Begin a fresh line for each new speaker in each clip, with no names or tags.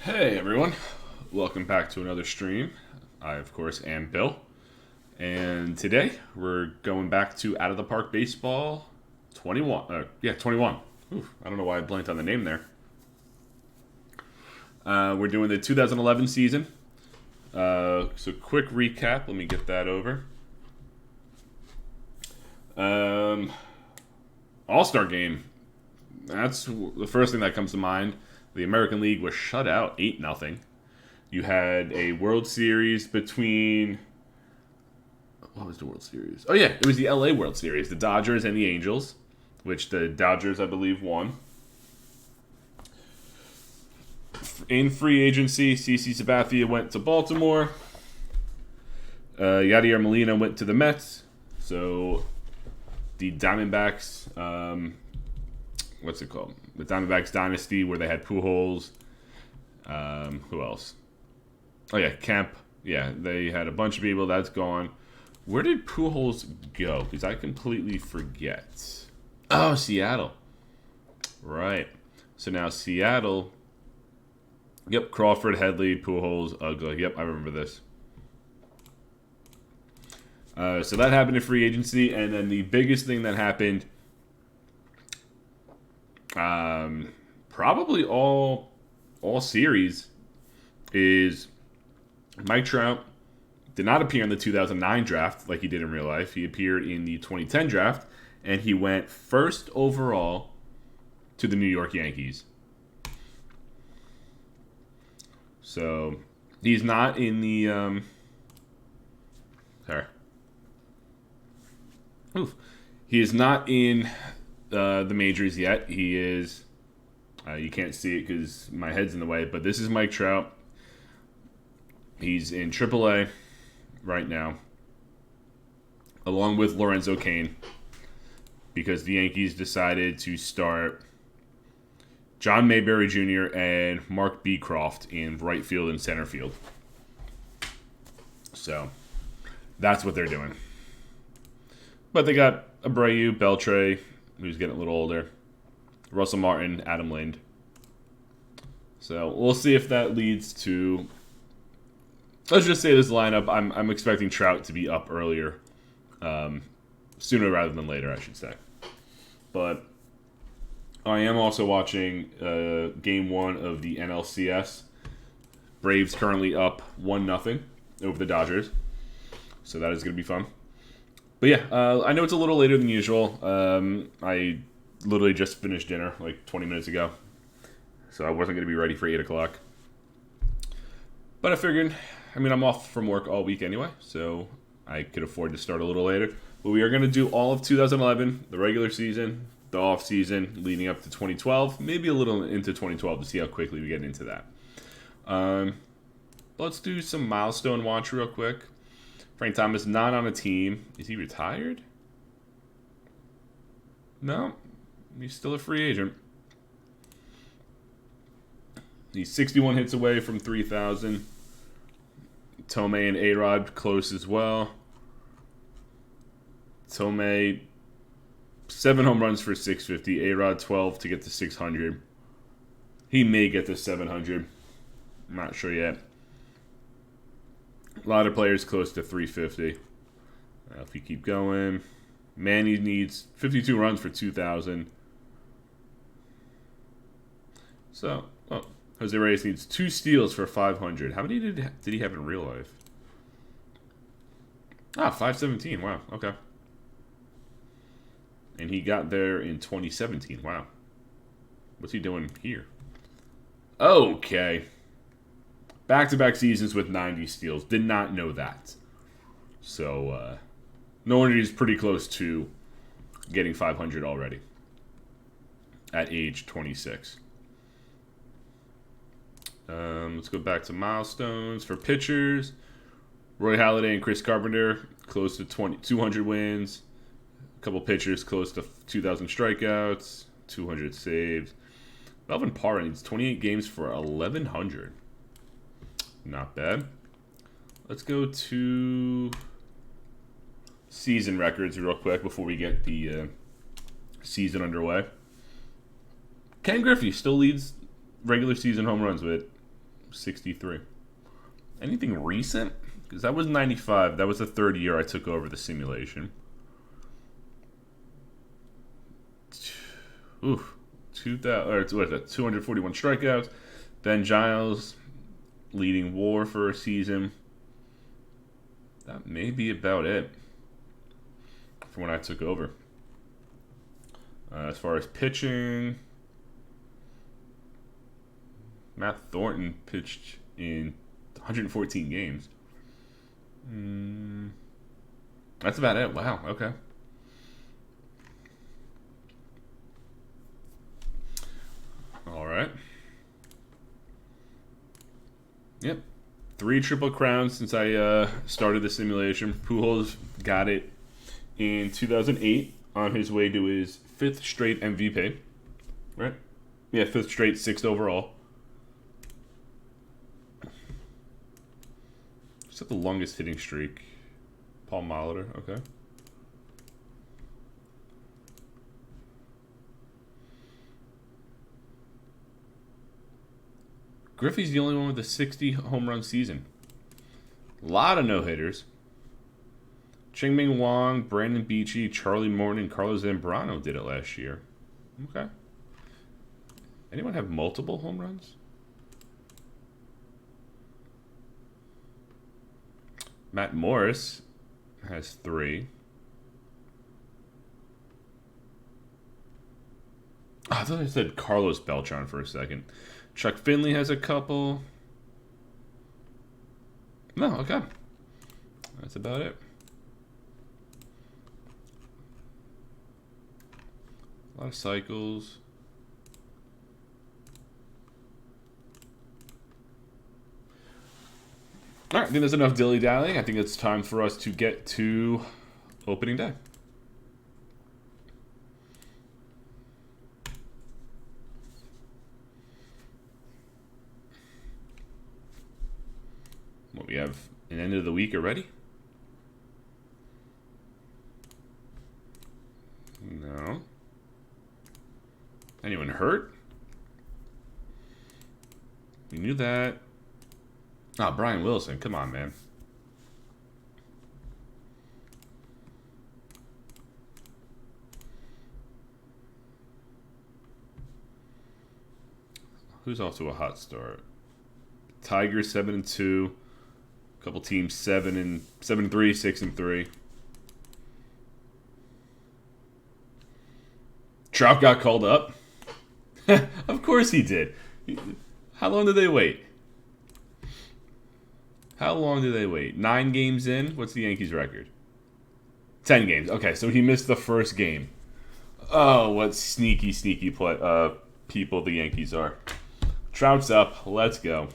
Hey everyone, welcome back to another stream. I, of course, am Bill, and today we're going back to Out of the Park Baseball 21. 21. Oof, I don't know why I blanked on the name there. We're doing the 2011 season. So, quick recap. Let me get that over. All-Star game. That's the first thing that comes to mind. The American League was shut out 8-0. You had a World Series between... What was the World Series? Oh, yeah, it was the LA World Series. The Dodgers and the Angels, which the Dodgers, I believe, won. In free agency, CC Sabathia went to Baltimore. Yadier Molina went to the Mets. So the Diamondbacks... what's it called? The Diamondbacks dynasty, where they had Pujols. Who else? Oh yeah, Kemp. Yeah, they had a bunch of people. That's gone. Where did Pujols go? Because I completely forget. Oh, Seattle. Right. So now Seattle. Yep, Crawford, Headley, Pujols, Uggla. Yep, I remember this. So that happened in free agency, and then the biggest thing that happened. Probably all series is Mike Trout did not appear in the 2009 draft like he did in real life. He appeared in the 2010 draft, and he went first overall to the New York Yankees. So he's not in the He is not in the majors yet. He is. You can't see it because my head's in the way, but this is Mike Trout. He's in AAA right now, along with Lorenzo Cain, because the Yankees decided to start John Mayberry Jr. and Mark Beecroft in right field and center field. So that's what they're doing. But they got Abreu, Beltre, who's getting a little older, Russell Martin, Adam Lind. So we'll see if that leads to... Let's just say this lineup, I'm expecting Trout to be up earlier. Sooner rather than later, I should say. But I am also watching Game 1 of the NLCS. Braves currently up 1-0 over the Dodgers. So that is going to be fun. But yeah, I know it's a little later than usual. I literally just finished dinner like 20 minutes ago. So I wasn't going to be ready for 8 o'clock. But I figured, I'm off from work all week anyway, so I could afford to start a little later. But we are going to do all of 2011, the regular season, the off season, leading up to 2012, maybe a little into 2012 to see how quickly we get into that. Let's do some milestone watch real quick. Frank Thomas not on a team. Is he retired? No. He's still a free agent. He's 61 hits away from 3,000. Tomei and A-Rod close as well. Tomei, 7 home runs for 650. A-Rod, 12 to get to 600. He may get to 700. I'm not sure yet. A lot of players close to 350. If you keep going, Manny needs 52 runs for 2,000. So, Jose Reyes needs 2 steals for 500. How many did he have in real life? 517. Wow, okay. And he got there in 2017. Wow. What's he doing here? Okay. Back-to-back seasons with 90 steals. Did not know that. So, no wonder he's pretty close to getting 500 already at age 26. Let's go back to milestones for pitchers. Roy Halladay and Chris Carpenter close to 200 wins. A couple pitchers close to 2,000 strikeouts, 200 saves. Melvin Parra needs 28 games for 1,100. Not bad. Let's go to season records real quick before we get the season underway. Ken Griffey still leads regular season home runs with 63. Anything recent? Because that was 95. That was the third year I took over the simulation. Oof. 241 strikeouts. Ben Giles leading WAR for a season. That may be about it from when I took over. As far as pitching, Matt Thornton pitched in 114 games. That's about it. Wow. Okay. All right. Yep. 3 Triple Crowns since I started the simulation. Pujols got it in 2008 on his way to his 5th straight MVP. Right? Yeah, 5th straight, 6th overall. Is that the longest hitting streak? Paul Molitor. Okay. Griffey's the only one with a 60 home run season. A lot of no-hitters. Ching-Ming Wong, Brandon Beachy, Charlie Morton, and Carlos Zambrano did it last year. Okay. Anyone have multiple home runs? Matt Morris has 3. Oh, I thought I said Carlos Beltran for a second. Chuck Finley has a couple. No, okay. That's about it. A lot of cycles. All right, I think there's enough dilly-dallying. I think it's time for us to get to opening day. What, we have an end of the week already? No. Anyone hurt? We knew that. Ah, Brian Wilson. Come on, man. Who's off to a hot start? Tigers 7-2. A couple teams 7-3, 6-3. Trout got called up. Of course he did. How long did they wait? 9 games in? What's the Yankees' record? 10 games. Okay, so he missed the first game. Oh, what sneaky people the Yankees are. Trout's up. Let's go.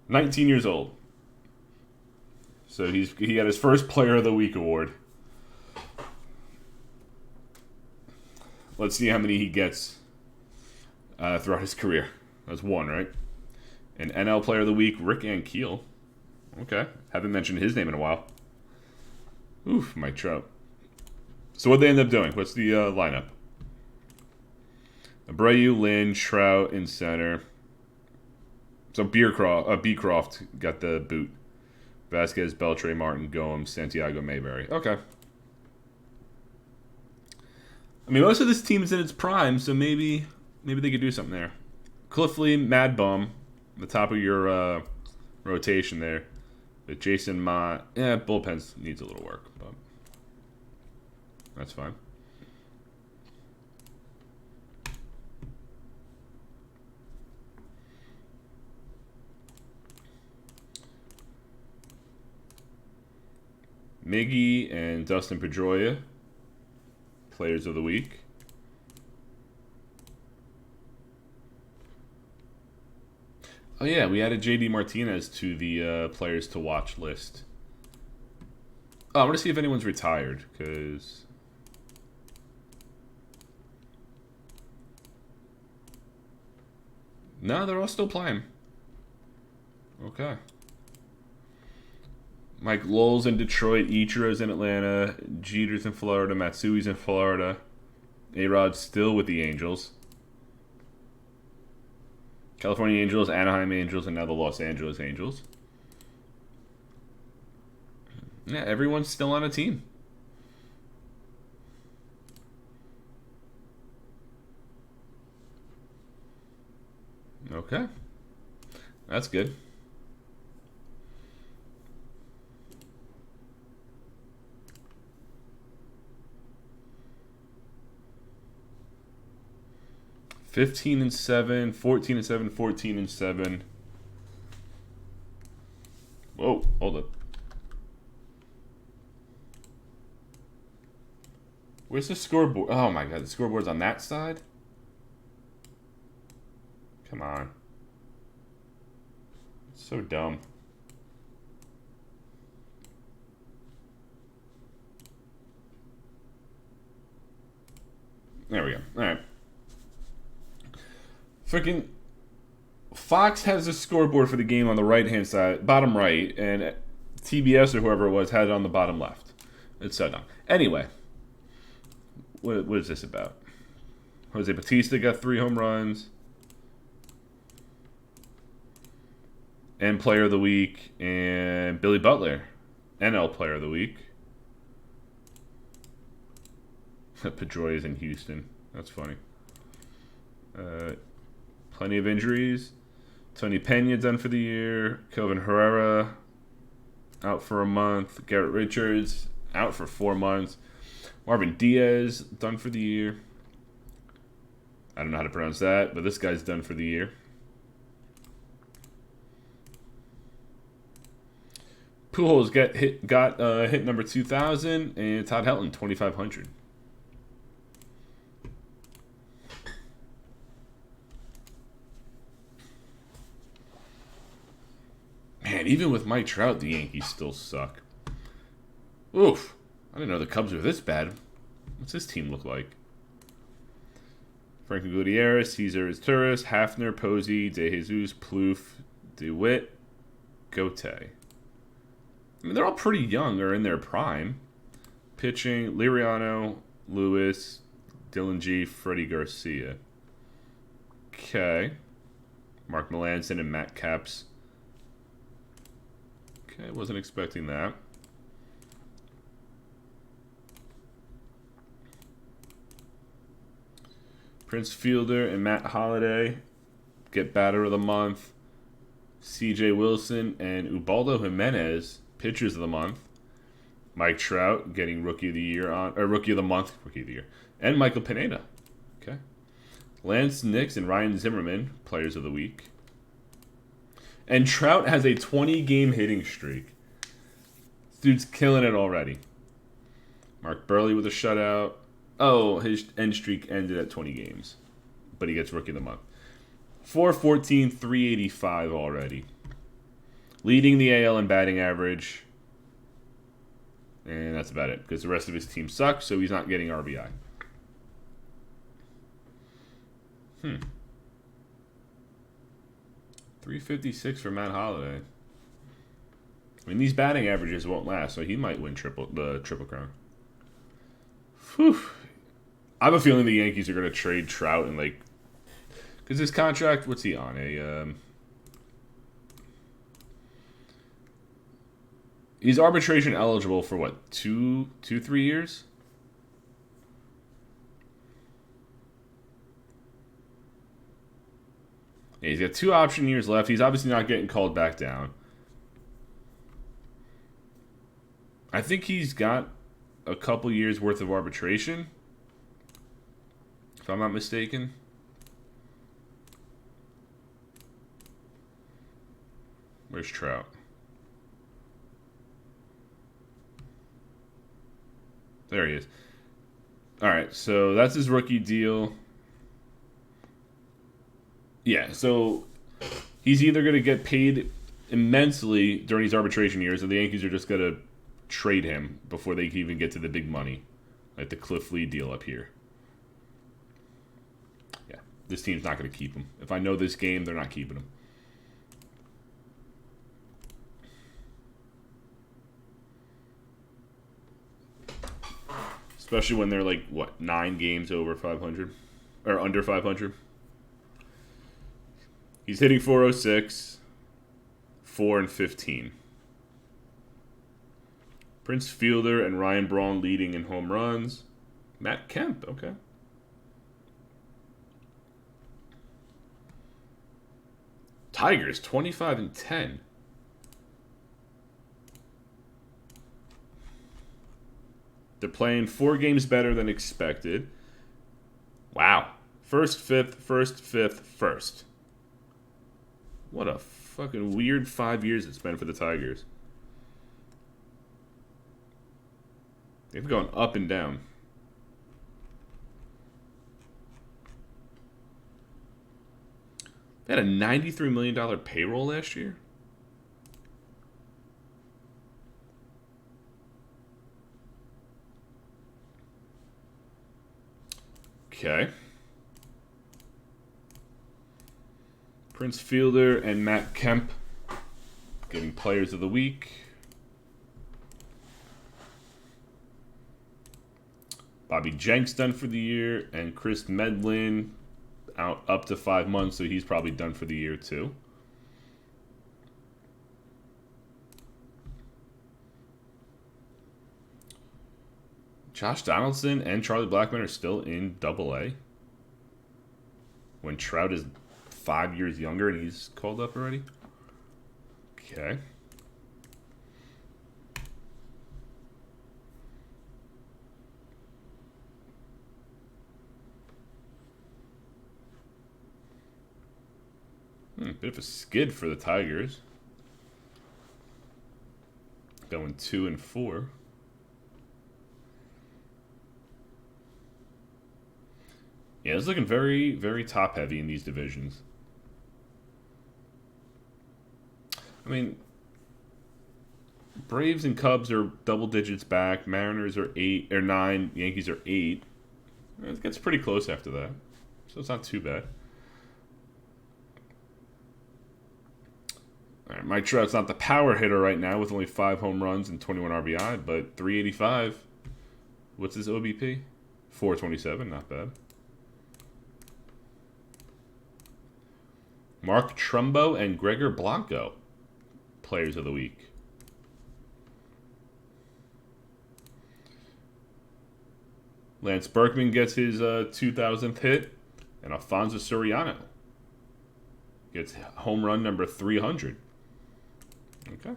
19 years old. So he got his first Player of the Week award. Let's see how many he gets throughout his career. That's 1, right? And NL Player of the Week, Rick Ankiel. Okay. Haven't mentioned his name in a while. Oof, Mike Trout. So what'd they end up doing? What's the lineup? Abreu, Lynn, Trout in center. So Beecroft got the boot. Vasquez, Beltre, Martin, Gomes, Santiago, Mayberry. Okay. I mean, most of this team is in its prime, so maybe they could do something there. Cliffley, Mad Bum, the top of your rotation there. But Jason Mott, bullpen needs a little work, but that's fine. Miggy and Dustin Pedroia, Players of the Week. Oh yeah, we added JD Martinez to the Players to Watch list. Oh, I want to see if anyone's retired, because... No, they're all still playing. Okay. Mike Lowell's in Detroit, Ichiro's in Atlanta, Jeter's in Florida, Matsui's in Florida. A-Rod still with the Angels. California Angels, Anaheim Angels, and now the Los Angeles Angels. Yeah, everyone's still on a team. Okay. That's good. (15-7), 14-7, 14-7. Whoa, hold up. Where's the scoreboard? Oh my god, the scoreboard's on that side? Come on. It's so dumb. There we go. Alright. Freaking Fox has the scoreboard for the game on the right-hand side, bottom right, and TBS or whoever it was had it on the bottom left. It's so dumb. Anyway, what is this about? Jose Bautista got 3 home runs. And Player of the Week. And Billy Butler, NL Player of the Week. Pedroia's in Houston. That's funny. Plenty of injuries. Tony Pena done for the year. Kelvin Herrera out for a month. Garrett Richards out for 4 months. Marvin Diaz done for the year. I don't know how to pronounce that, but this guy's done for the year. Pujols got hit number 2,000, and Todd Helton 2,500. Man, even with Mike Trout, the Yankees still suck. Oof. I didn't know the Cubs were this bad. What's this team look like? Frankie Gutierrez, Cesar Izturis, Hafner, Posey, De Jesus, Plouffe, DeWitt, Gote. I mean, they're all pretty young or in their prime. Pitching, Liriano, Lewis, Dylan G, Freddie Garcia. Okay. Mark Melancon and Matt Capps. Okay, wasn't expecting that. Prince Fielder and Matt Holliday get Batter of the Month. CJ Wilson and Ubaldo Jimenez, Pitchers of the Month. Mike Trout getting Rookie of the Year Rookie of the Month, Rookie of the Year. And Michael Pineda. Okay. Lance Nix and Ryan Zimmerman, Players of the Week. And Trout has a 20-game hitting streak. This dude's killing it already. Mark Burley with a shutout. Oh, his end streak ended at 20 games. But he gets Rookie of the Month. 414, 385 already. Leading the AL in batting average. And that's about it. Because the rest of his team sucks, so he's not getting RBI. 356 for Matt Holliday. I mean, these batting averages won't last, so he might win the Triple Crown. Whew. I have a feeling the Yankees are going to trade Trout and because his contract, what's he on? He's arbitration eligible for what, 3 years? Yeah, he's got 2 option years left. He's obviously not getting called back down. I think he's got a couple years worth of arbitration, if I'm not mistaken. Where's Trout? There he is. All right, so that's his rookie deal. Yeah, so he's either going to get paid immensely during his arbitration years, or the Yankees are just going to trade him before they can even get to the big money, like the Cliff Lee deal up here. Yeah, this team's not going to keep him. If I know this game, they're not keeping him. Especially when they're like, what, 9 games over 500? Or under 500? He's hitting 406, 4 and 15. Prince Fielder and Ryan Braun leading in home runs. Matt Kemp, okay. Tigers, 25 and 10. They're playing 4 games better than expected. Wow. First, fifth, first. What a fucking weird 5 years it's been for the Tigers. They've gone up and down. They had a $93 million payroll last year. Okay. Prince Fielder and Matt Kemp getting Players of the Week. Bobby Jenks done for the year, and Chris Medlin out up to 5 months, so he's probably done for the year too. Josh Donaldson and Charlie Blackmon are still in Double-A. When Trout is 5 years younger and he's called up already. Okay. Bit of a skid for the Tigers. Going 2 and 4. Yeah, it's looking very, very top heavy in these divisions. I mean, Braves and Cubs are double digits back. Mariners are 8 or 9. Yankees are 8. It gets pretty close after that, so it's not too bad. All right, Mike Trout's not the power hitter right now with only 5 home runs and 21 RBI, but 385. What's his OBP? 427, not bad. Mark Trumbo and Gregor Blanco, Players of the Week. Lance Berkman gets his 2,000th hit, and Alfonso Soriano gets home run number 300. Okay.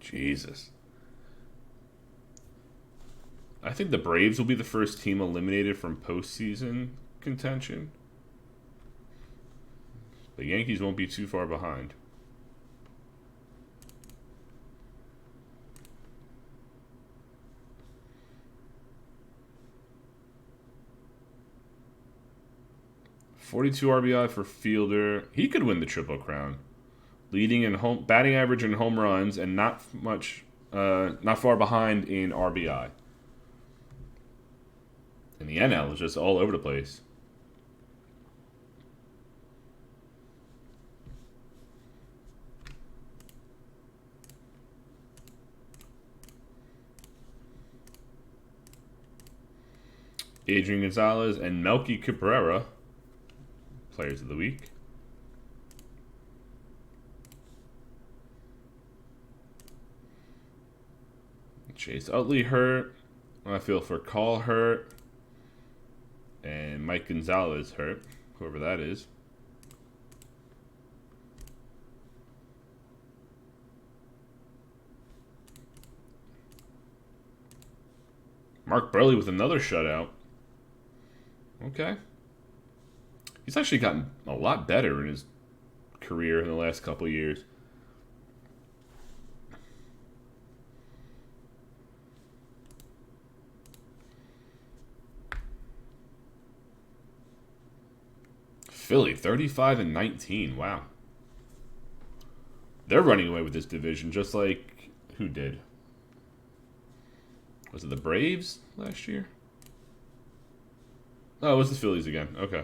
Jesus. I think the Braves will be the first team eliminated from postseason contention. The Yankees won't be too far behind. .42 RBI for Fielder. He could win the Triple Crown. Leading in batting average and home runs, and not far behind in RBI. And the NL is just all over the place. Adrian Gonzalez and Melky Cabrera, Players of the Week. Chase Utley hurt. I feel for Call hurt. And Mike Gonzalez hurt, whoever that is. Mark Burley with another shutout. Okay. He's actually gotten a lot better in his career in the last couple of years. Philly, 35 and 19. Wow. They're running away with this division, just like who did? Was it the Braves last year? Oh, it was the Phillies again. Okay.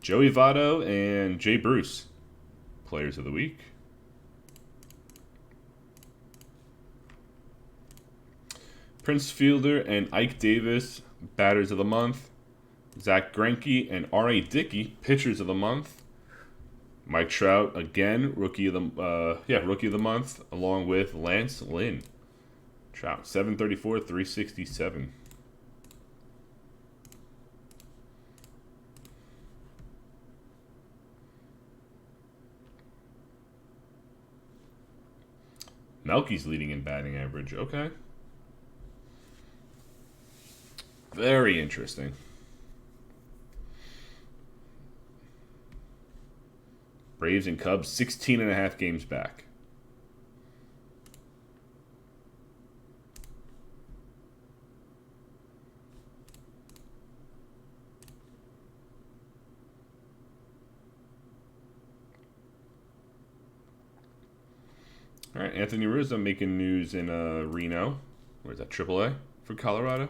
Joey Votto and Jay Bruce, Players of the Week. Prince Fielder and Ike Davis, Batters of the Month. Zach Greinke and R.A. Dickey, Pitchers of the Month. Mike Trout, again, Rookie of the Month, along with Lance Lynn. Trout, 734, 367. Melky's leading in batting average. Okay. Very interesting. Braves and Cubs, 16.5 games back. All right, Anthony Rizzo making news in Reno. Where's that, AAA for Colorado?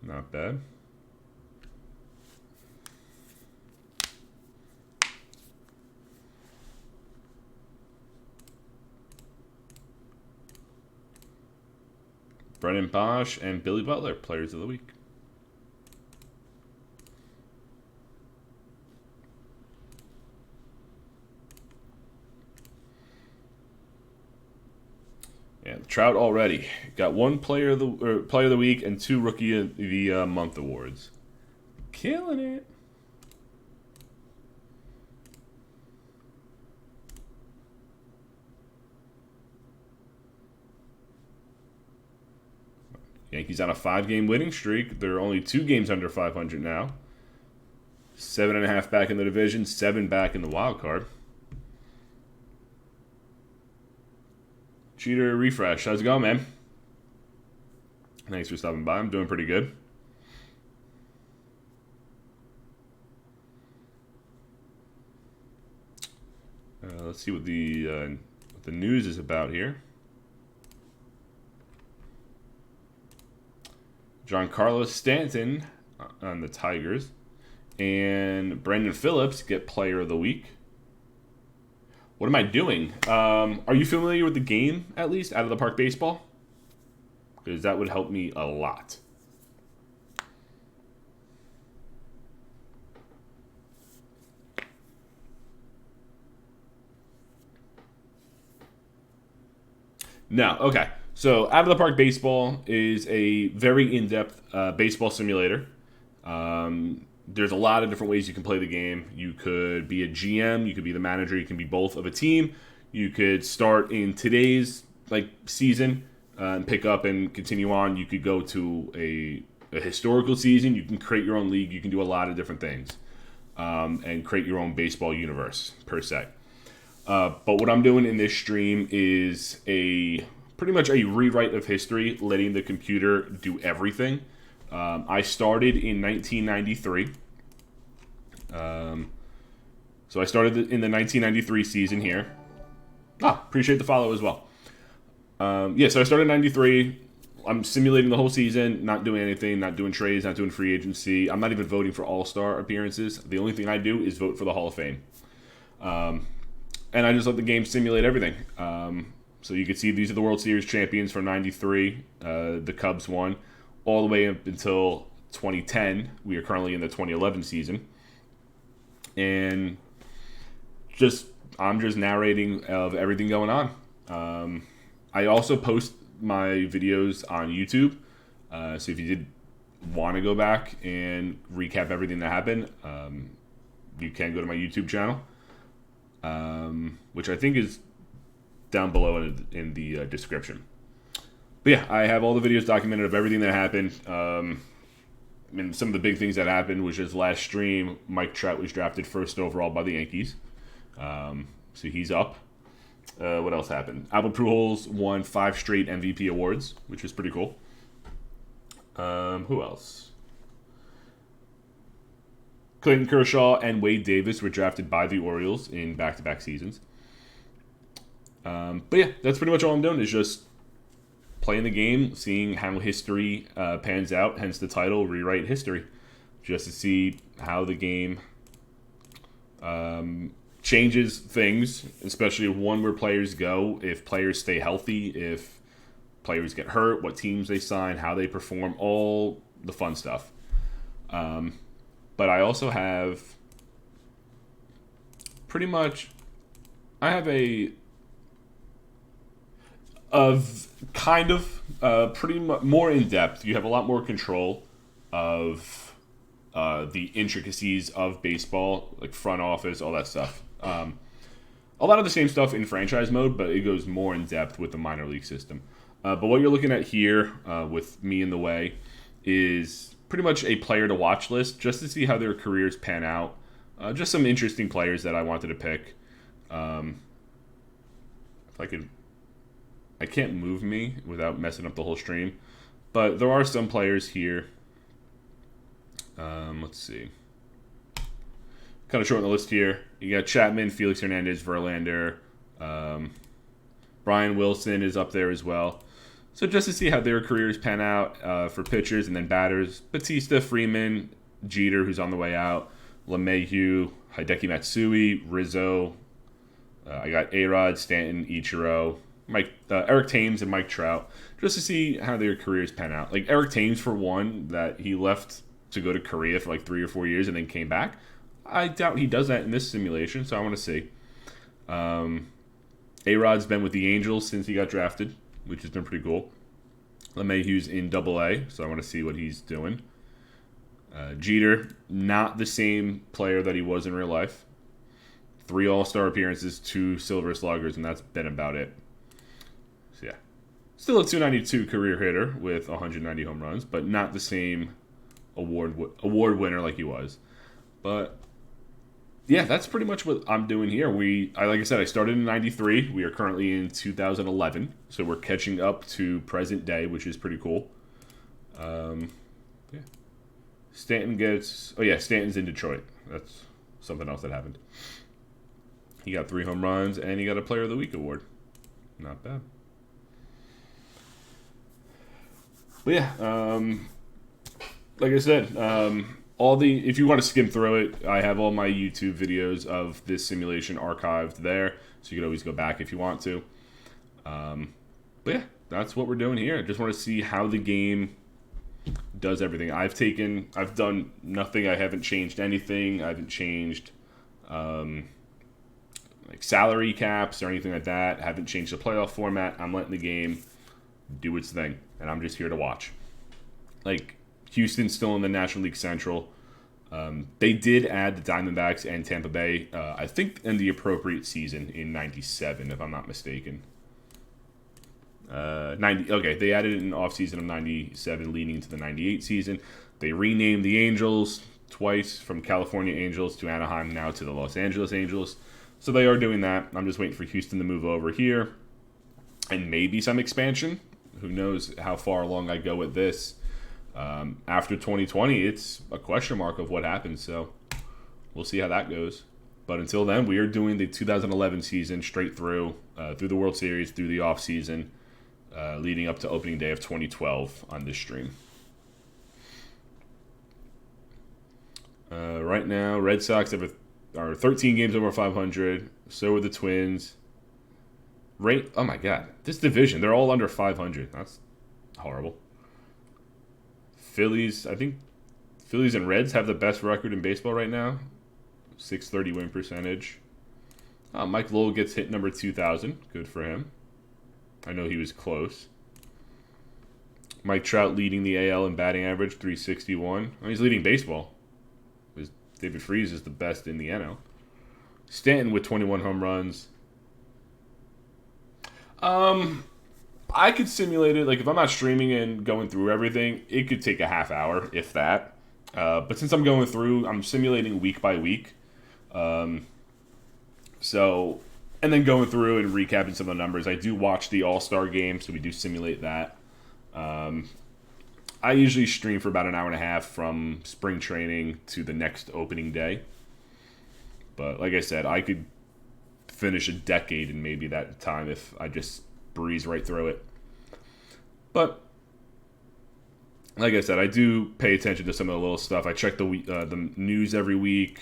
Not bad. Brennan Bosch and Billy Butler, Players of the Week. Yeah, Trout already got one Player of the Week and 2 Rookie of the Month awards. Killing it. Yankees on a 5-game winning streak. They're only 2 games under 500 now. 7.5 back in the division, 7 back in the wild card. Cheater Refresh, how's it going, man? Thanks for stopping by. I'm doing pretty good. Let's see what the news is about here. Giancarlo Stanton on the Tigers and Brandon Phillips get Player of the Week. What am I doing? Are you familiar with the game, at least, Out of the Park Baseball? Because that would help me a lot. No, okay. So, Out of the Park Baseball is a very in-depth baseball simulator. There's a lot of different ways you can play the game. You could be a GM, you could be the manager, you can be both of a team. You could start in today's season and pick up and continue on. You could go to a historical season. You can create your own league. You can do a lot of different things and create your own baseball universe, per se. But what I'm doing in this stream is pretty much a rewrite of history, letting the computer do everything. I started in 1993. So I started in the 1993 season here. Appreciate the follow as well. So I started in 93. I'm simulating the whole season, not doing anything, not doing trades, not doing free agency. I'm not even voting for all-star appearances. The only thing I do is vote for the Hall of Fame. And I just let the game simulate everything. So you can see these are the World Series champions from 93. The Cubs won. All the way up until 2010. We are currently in the 2011 season. And I'm just narrating of everything going on. I also post my videos on YouTube. So if you did want to go back and recap everything that happened, you can go to my YouTube channel, which I think is down below in the description. But yeah, I have all the videos documented of everything that happened. And some of the big things that happened was just last stream, Mike Trout was drafted first overall by the Yankees. So he's up. What else happened? Albert Pujols won 5 straight MVP awards, which is pretty cool. Who else? Clayton Kershaw and Wade Davis were drafted by the Orioles in back-to-back seasons. But yeah, that's pretty much all I'm doing is just playing the game, seeing how history pans out, hence the title, Rewrite History, just to see how the game Changes things, especially one where players go, if players stay healthy, if players get hurt, what teams they sign, how they perform, all the fun stuff. But I also have pretty much, I have pretty much more in depth. You have a lot more control of the intricacies of baseball, like front office, all that stuff. A lot of the same stuff in franchise mode, but it goes more in depth with the minor league system. But what you're looking at here, with me in the way, is pretty much a player to watch list, just to see how their careers pan out. Just some interesting players that I wanted to pick. If I could, I can't move me without messing up the whole stream, but there are some players here. Let's see. Kind of shorten the list here. You got Chapman, Felix Hernandez, Verlander. Brian Wilson is up there as well. So just to see how their careers pan out for pitchers, and then batters: Batista, Freeman, Jeter, who's on the way out, LeMahieu, Hideki Matsui, Rizzo. I got A-Rod, Stanton, Ichiro, Eric Thames, and Mike Trout, just to see how their careers pan out. Like Eric Thames, for one, that he left to go to Korea for like 3 or 4 years and then came back. I doubt he does that in this simulation, so I want to see. A-Rod's been with the Angels since he got drafted, which has been pretty cool. LeMahieu's in Double-A, so I want to see what he's doing. Jeter, not the same player that he was in real life. 3 All-Star appearances, 2 Silver Sluggers, and that's been about it. So, yeah. Still a 292 career hitter with 190 home runs, but not the same award winner like he was. But, yeah, that's pretty much what I'm doing here. Like I said, I started in 93. We are currently in 2011, so we're catching up to present day, which is pretty cool. Yeah. Stanton's in Detroit. That's something else that happened. He got 3 home runs, and he got a Player of the Week award. Not bad. But yeah, like I said, if you want to skim through it, I have all my YouTube videos of this simulation archived there, so you can always go back if you want to. But yeah, that's what we're doing here. I just want to see how the game does everything. I've done nothing. I haven't changed anything. I haven't changed like salary caps or anything like that. I haven't changed the playoff format. I'm letting the game do its thing, and I'm just here to watch. Like, Houston's still in the National League Central. They did add the Diamondbacks and Tampa Bay, I think, in the appropriate season in 97, if I'm not mistaken. They added it in the offseason of 97, leading into the 98 season. They renamed the Angels twice, from California Angels to Anaheim, now to the Los Angeles Angels. So they are doing that. I'm just waiting for Houston to move over here, and maybe some expansion. Who knows how far along I go with this. After 2020, it's a question mark of what happens, so we'll see how that goes. But until then, we are doing the 2011 season straight through the World Series, through the offseason, leading up to opening day of 2012 on this stream. Right now, Red Sox are 13 games over 500. So are the Twins. Oh my God, this division, they're all under 500. That's horrible. Phillies, I think Phillies and Reds have the best record in baseball right now. 630 win percentage. Mike Lowell gets hit number 2,000. Good for him. I know he was close. Mike Trout leading the AL in batting average, 361. He's leading baseball. David Freese is the best in the NL. Stanton with 21 home runs. I could simulate it. Like, if I'm not streaming and going through everything, it could take a half hour, if that. But since I'm going through, I'm simulating week by week. And then going through and recapping some of the numbers. I do watch the All-Star game, so we do simulate that. I usually stream for about an hour and a half from spring training to the next opening day. But like I said, I could finish a decade in maybe that time if I just breeze right through it. But like I said, I do pay attention to some of the little stuff. I check the news every week.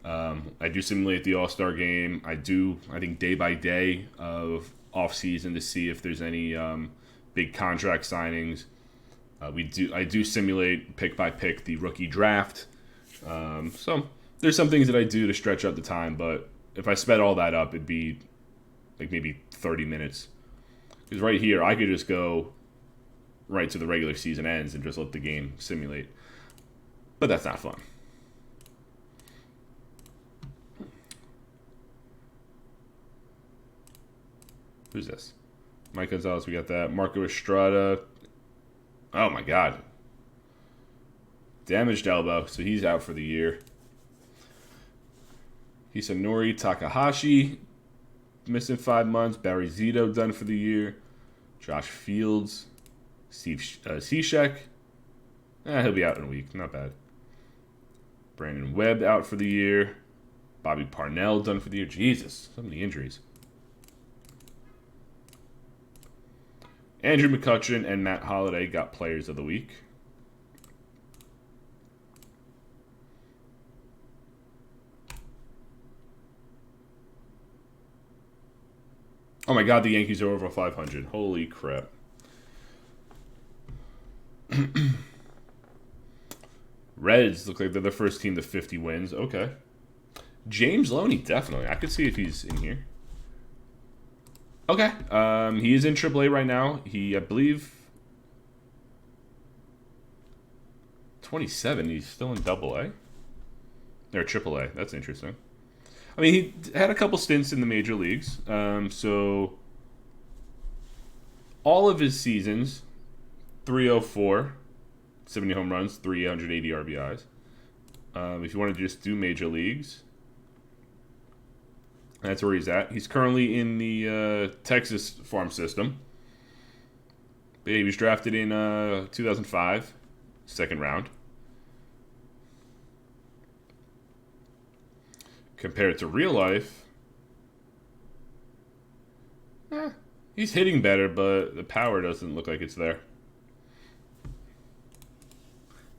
I do simulate the All-Star game. I think, day by day of off-season to see if there's any big contract signings. I do simulate pick by pick the rookie draft. So there's some things that I do to stretch out the time, but if I sped all that up, it'd be like maybe 30 minutes. Because right here, I could just go right to the regular season ends and just let the game simulate. But that's not fun. Who's this? Mike Gonzalez, we got that. Marco Estrada. Oh my God. Damaged elbow, so he's out for the year. Hisanori Takahashi, missing 5 months. Barry Zito, done for the year. Josh Fields. Steve Cishek. He'll be out in a week. Not bad. Brandon Webb, out for the year. Bobby Parnell, done for the year. Jesus, so many injuries. Andrew McCutchen and Matt Holliday got players of the week. Oh my God, the Yankees are over 500. Holy crap. Reds look like they're the first team to 50 wins. Okay. James Loney, definitely. I could see if he's in here. Okay. He is in AAA right now. I believe, 27. He's still in AA. Or AAA. That's interesting. I mean, he had a couple stints in the major leagues. So all of his seasons, 304, 70 home runs, 380 RBIs. If you want to just do major leagues, that's where he's at. He's currently in the Texas farm system. He was drafted in 2005, second round. Compared to real life, he's hitting better, but the power doesn't look like it's there.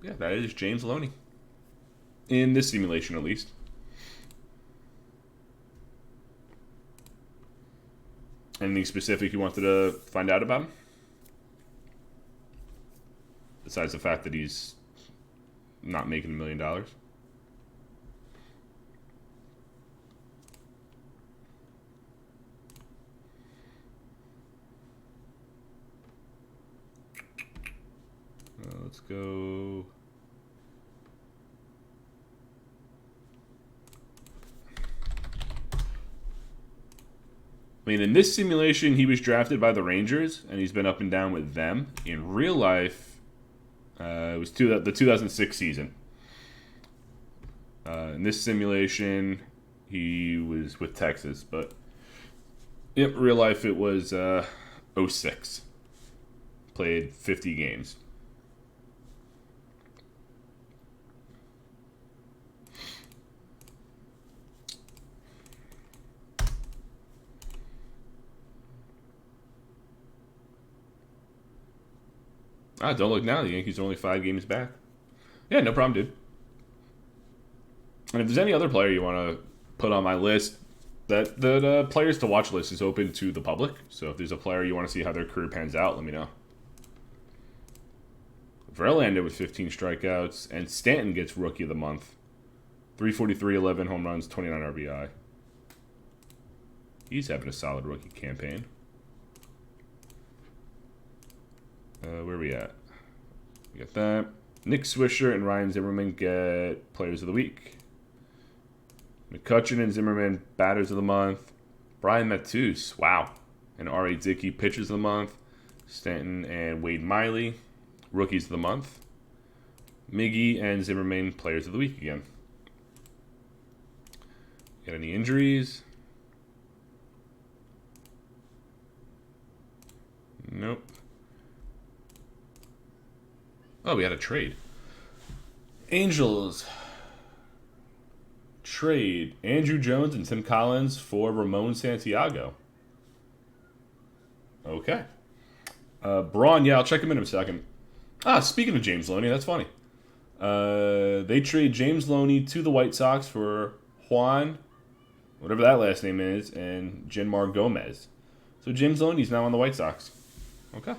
Yeah, that is James Loney. In this simulation, at least. Anything specific you wanted to find out about him? Besides the fact that he's not making $1 million. Let's go. I mean, in this simulation, he was drafted by the Rangers, and he's been up and down with them. In real life, it was the 2006 season. In this simulation, he was with Texas, but in real life, it was 06. Played 50 games. Don't look now. The Yankees are only 5 games back. Yeah, no problem, dude. And if there's any other player you want to put on my list, the players to watch list is open to the public. So if there's a player you want to see how their career pans out, let me know. Verlander with 15 strikeouts, and Stanton gets Rookie of the Month. 343, 11 home runs, 29 RBI. He's having a solid rookie campaign. Where are we at? We got that. Nick Swisher and Ryan Zimmerman get Players of the Week. McCutchen and Zimmerman, Batters of the Month. Brian Matus, wow. And R.A. Dickey, Pitchers of the Month. Stanton and Wade Miley, Rookies of the Month. Miggy and Zimmerman, Players of the Week again. Got any injuries? Nope. Oh, we had a trade. Angels trade Andrew Jones and Tim Collins for Ramon Santiago. Okay. Braun, yeah, I'll check him in a second. Speaking of James Loney, that's funny. They trade James Loney to the White Sox for Juan, whatever that last name is, and Jenmar Gomez. So Jim Zolini's now on the White Sox. Okay.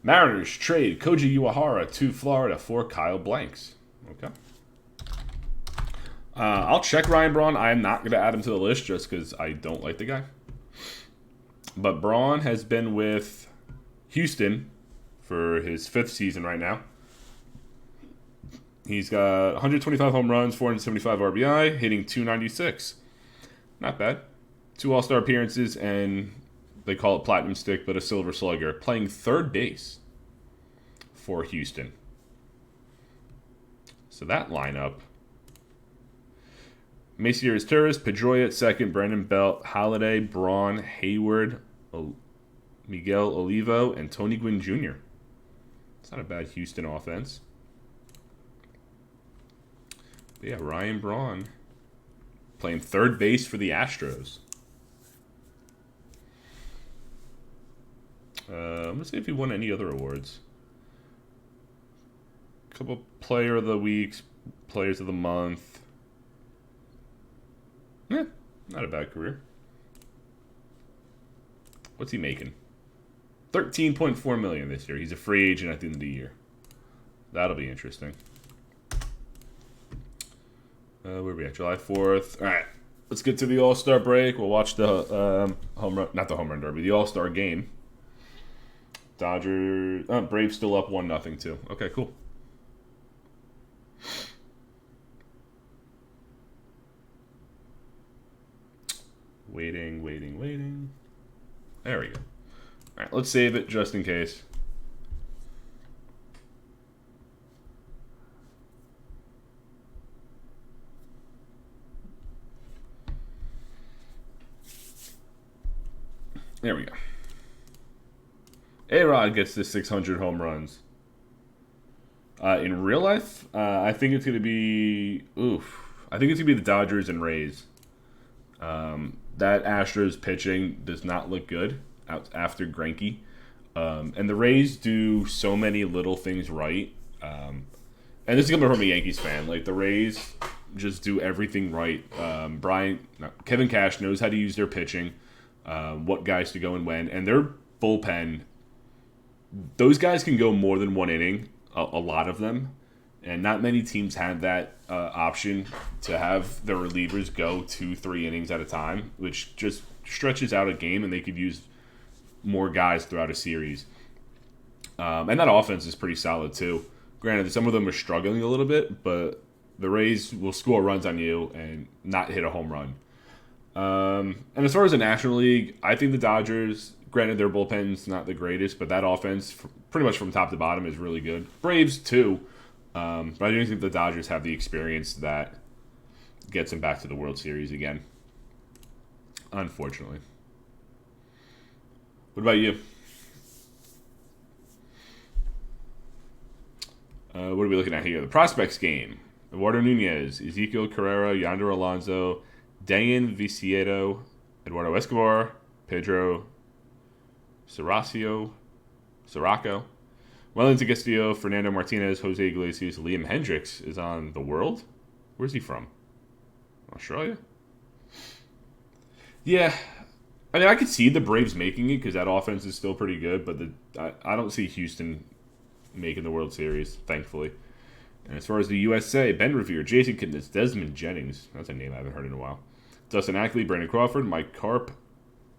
Mariners trade Koji Uehara to Florida for Kyle Blanks. Okay. I'll check Ryan Braun. I am not going to add him to the list just because I don't like the guy. But Braun has been with Houston for his 5th season right now. He's got 125 home runs, 475 RBI, hitting .296. Not bad. 2 All-Star appearances, and they call it Platinum Stick, but a Silver Slugger. Playing third base for Houston. So that lineup. Macias Torres, Pedroia at second, Brandon Belt, Halladay, Braun, Hayward, Miguel Olivo, and Tony Gwynn Jr. It's not a bad Houston offense. But yeah, Ryan Braun playing third base for the Astros. Let's see if he won any other awards. A couple Player of the Weeks, Players of the Month. Yeah, not a bad career. What's he making? $13.4 million this year. He's a free agent at the end of the year. That'll be interesting. Where are we at? July 4th. All right, let's get to the All-Star break. We'll watch the not the home run derby, the All-Star game. Dodgers, Braves still up 1-0 too. Okay, cool. Waiting. There we go. All right, let's save it just in case. There we go. A-Rod gets to 600 home runs. In real life, I think it's going to be... I think it's going to be the Dodgers and Rays. That Astros pitching does not look good after Greinke. And the Rays do so many little things right. And this is coming from a Yankees fan. Like, the Rays just do everything right. Kevin Cash knows how to use their pitching, what guys to go and when. And their bullpen, those guys can go more than one inning, a lot of them. And not many teams have that option to have their relievers go 2-3 innings at a time, which just stretches out a game, and they could use more guys throughout a series. And that offense is pretty solid too. Granted, some of them are struggling a little bit, but the Rays will score runs on you and not hit a home run. And as far as the National League, I think the Dodgers, granted their bullpen's not the greatest, but that offense, pretty much from top to bottom, is really good. Braves too. But I do think the Dodgers have the experience that gets them back to the World Series again. Unfortunately. What about you? What are we looking at here? The prospects game. Eduardo Nunez, Ezequiel Carrera, Yonder Alonso, Dayan Viciedo, Eduardo Escobar, Pedro Saraco, Wellington Castillo, Fernando Martinez, Jose Iglesias, Liam Hendricks is on the World. Where's he from? Australia? Yeah. I mean, I could see the Braves making it because that offense is still pretty good, but I don't see Houston making the World Series, thankfully. And as far as the USA, Ben Revere, Jason Kipnis, Desmond Jennings. That's a name I haven't heard in a while. Dustin Ackley, Brandon Crawford, Mike Karp,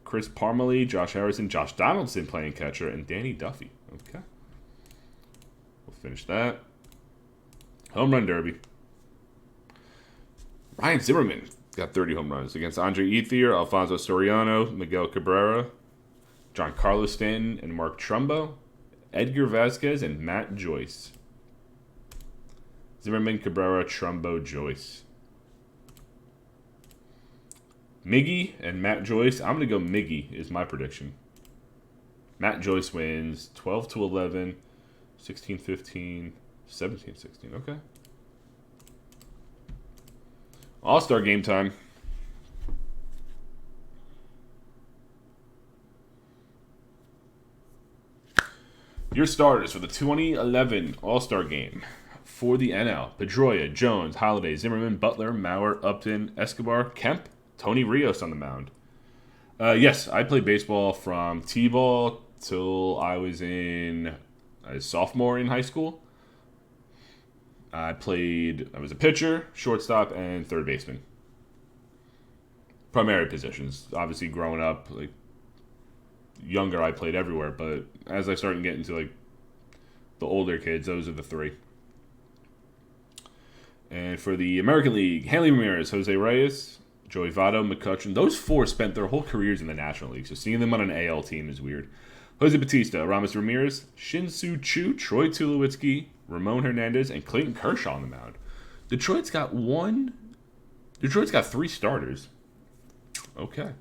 Chris Parmalee, Josh Harrison, Josh Donaldson playing catcher, and Danny Duffy. Okay. We'll finish that. Home run derby. Ryan Zimmerman got 30 home runs against Andre Ethier, Alfonso Soriano, Miguel Cabrera, John Carlos Stanton, and Mark Trumbo, Edgar Vasquez, and Matt Joyce. Zimmerman, Cabrera, Trumbo, Joyce. Miggy and Matt Joyce. I'm going to go Miggy is my prediction. Matt Joyce wins 12-11, 16-15, 17-16. Okay. All-Star game time. Your starters for the 2011 All-Star game. for the NL. Pedroia, Jones, Holiday, Zimmerman, Butler, Mauer, Upton, Escobar, Kemp, Tony Rios on the mound. Yes, I played baseball from T-ball till I was a sophomore in high school. I was a pitcher, shortstop, and third baseman. Primary positions. Obviously, growing up, like younger, I played everywhere. But as I started getting into like the older kids, those are the three. And for the American League, Hanley Ramirez, Jose Reyes, Joey Votto, McCutcheon. Those four spent their whole careers in the National League, so seeing them on an AL team is weird. Jose Bautista, Aramis Ramirez, Shin-Soo Choo, Troy Tulowitzki, Ramon Hernandez, and Clayton Kershaw on the mound. Detroit's got three starters. Okay.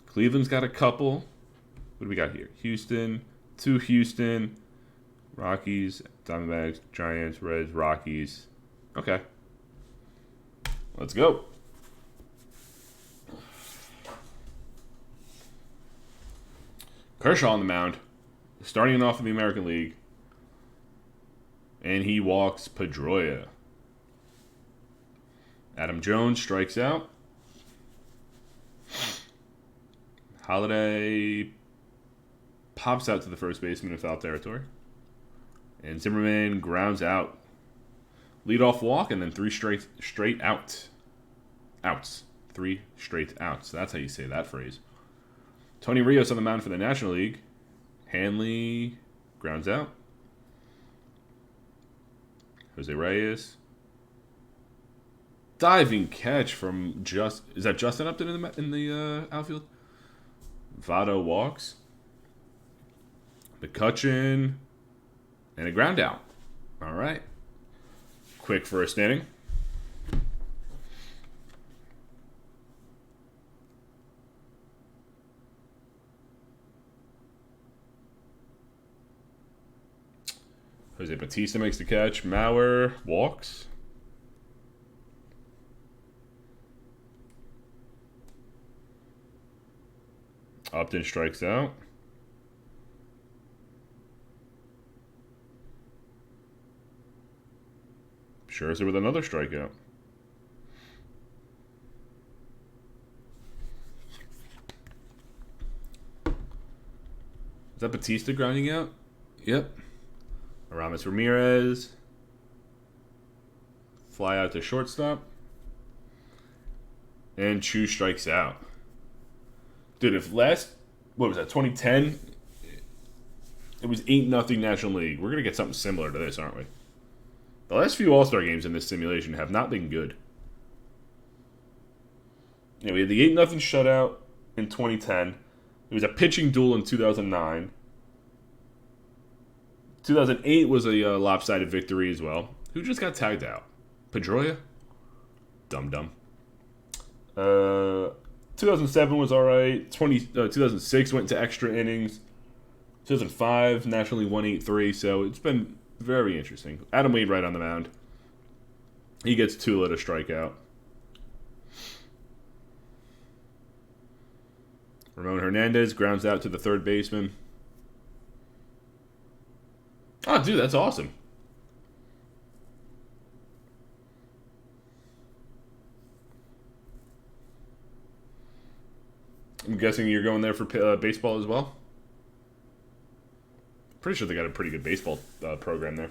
Cleveland's got a couple. What do we got here? Houston, Rockies, Diamondbacks, Giants, Reds, Rockies. Okay. Let's go. Kershaw on the mound, starting off in the American League. And he walks Pedroia. Adam Jones strikes out. Holiday pops out to the first baseman in foul territory. And Zimmerman grounds out. Leadoff walk and then three straight outs. Three straight outs. That's how you say that phrase. Tony Rios on the mound for the National League. Hanley grounds out. Jose Reyes. Diving catch from is that Justin Upton in the outfield? Votto walks. McCutcheon. And a ground out. All right. Quick first inning. Jose Bautista makes the catch. Mauer walks. Upton strikes out. Scherzer with another strikeout. Is that Bautista grounding out? Yep. Aramis Ramirez. Fly out to shortstop. And Chu strikes out. Dude, if what was that, 2010? It was 8-0 National League. We're going to get something similar to this, aren't we? The last few All-Star games in this simulation have not been good. Yeah, we had the 8-0 shutout in 2010. It was a pitching duel in 2009. 2008 was a lopsided victory as well. Who just got tagged out? Pedroia? Dum-dum. 2007 was alright. 2006 went to extra innings. 2005, National League 183. So it's been very interesting. Adam Wainwright on the mound. He gets Tula to strike out. Ramon Hernandez grounds out to the third baseman. Oh, dude, that's awesome. I'm guessing you're going there for baseball as well? Pretty sure they got a pretty good baseball program there.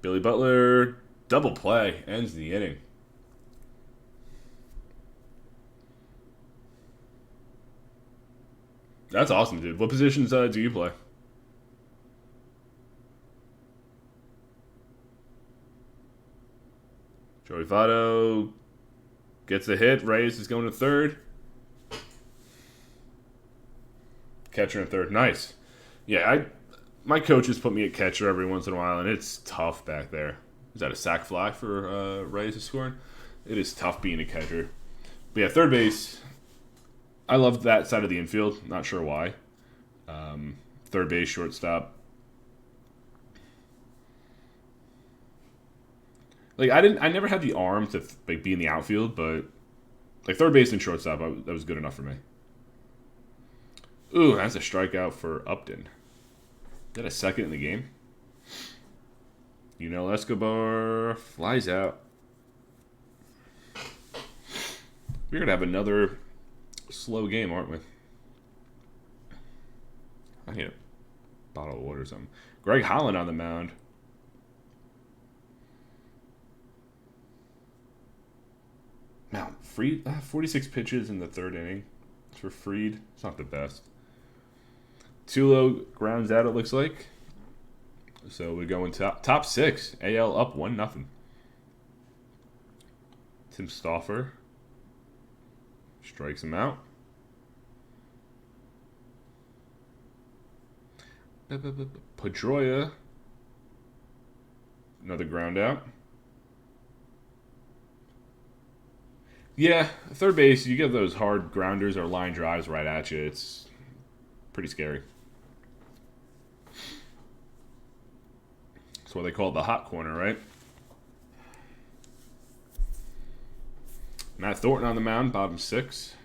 Billy Butler, double play, ends the inning. That's awesome, dude. What positions do you play? Joey Votto gets a hit. Reyes is going to third. Catcher in third. Nice. Yeah, my coaches put me at catcher every once in a while, and it's tough back there. Is that a sac fly for Reyes scoring? It is tough being a catcher. But yeah, third base. I love that side of the infield. Not sure why. Third base, shortstop. Like I never had the arm to be in the outfield, but like third base and shortstop, that was good enough for me. Ooh, that's a strikeout for Upton. Is that a second in the game? Escobar flies out. We're going to have another slow game, aren't we? I need a bottle of water or something. Greg Holland on the mound. Now, Fried, 46 pitches in the third inning for Fried. It's not the best. Tulo grounds out, it looks like. So we're going top six. AL up 1-0. Tim Stauffer strikes him out. Pedroia, another ground out. Yeah, third base, you get those hard grounders or line drives right at you. It's pretty scary. That's why they call it the hot corner, right? Matt Thornton on the mound, bottom six.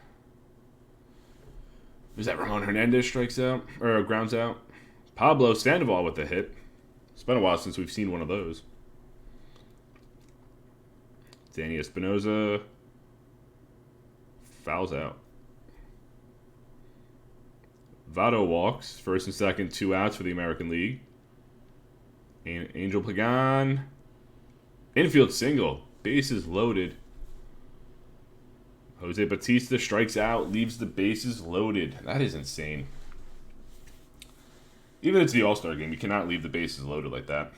Is that Ramon Hernandez strikes out or grounds out? Pablo Sandoval with the hit. It's been a while since we've seen one of those. Danny Espinosa fouls out. Votto walks. First and second, 2 outs for the American League. And Angel Pagan. Infield single. Bases loaded. Jose Bautista strikes out, leaves the bases loaded. That is insane. Even if it's the All-Star game, you cannot leave the bases loaded like that.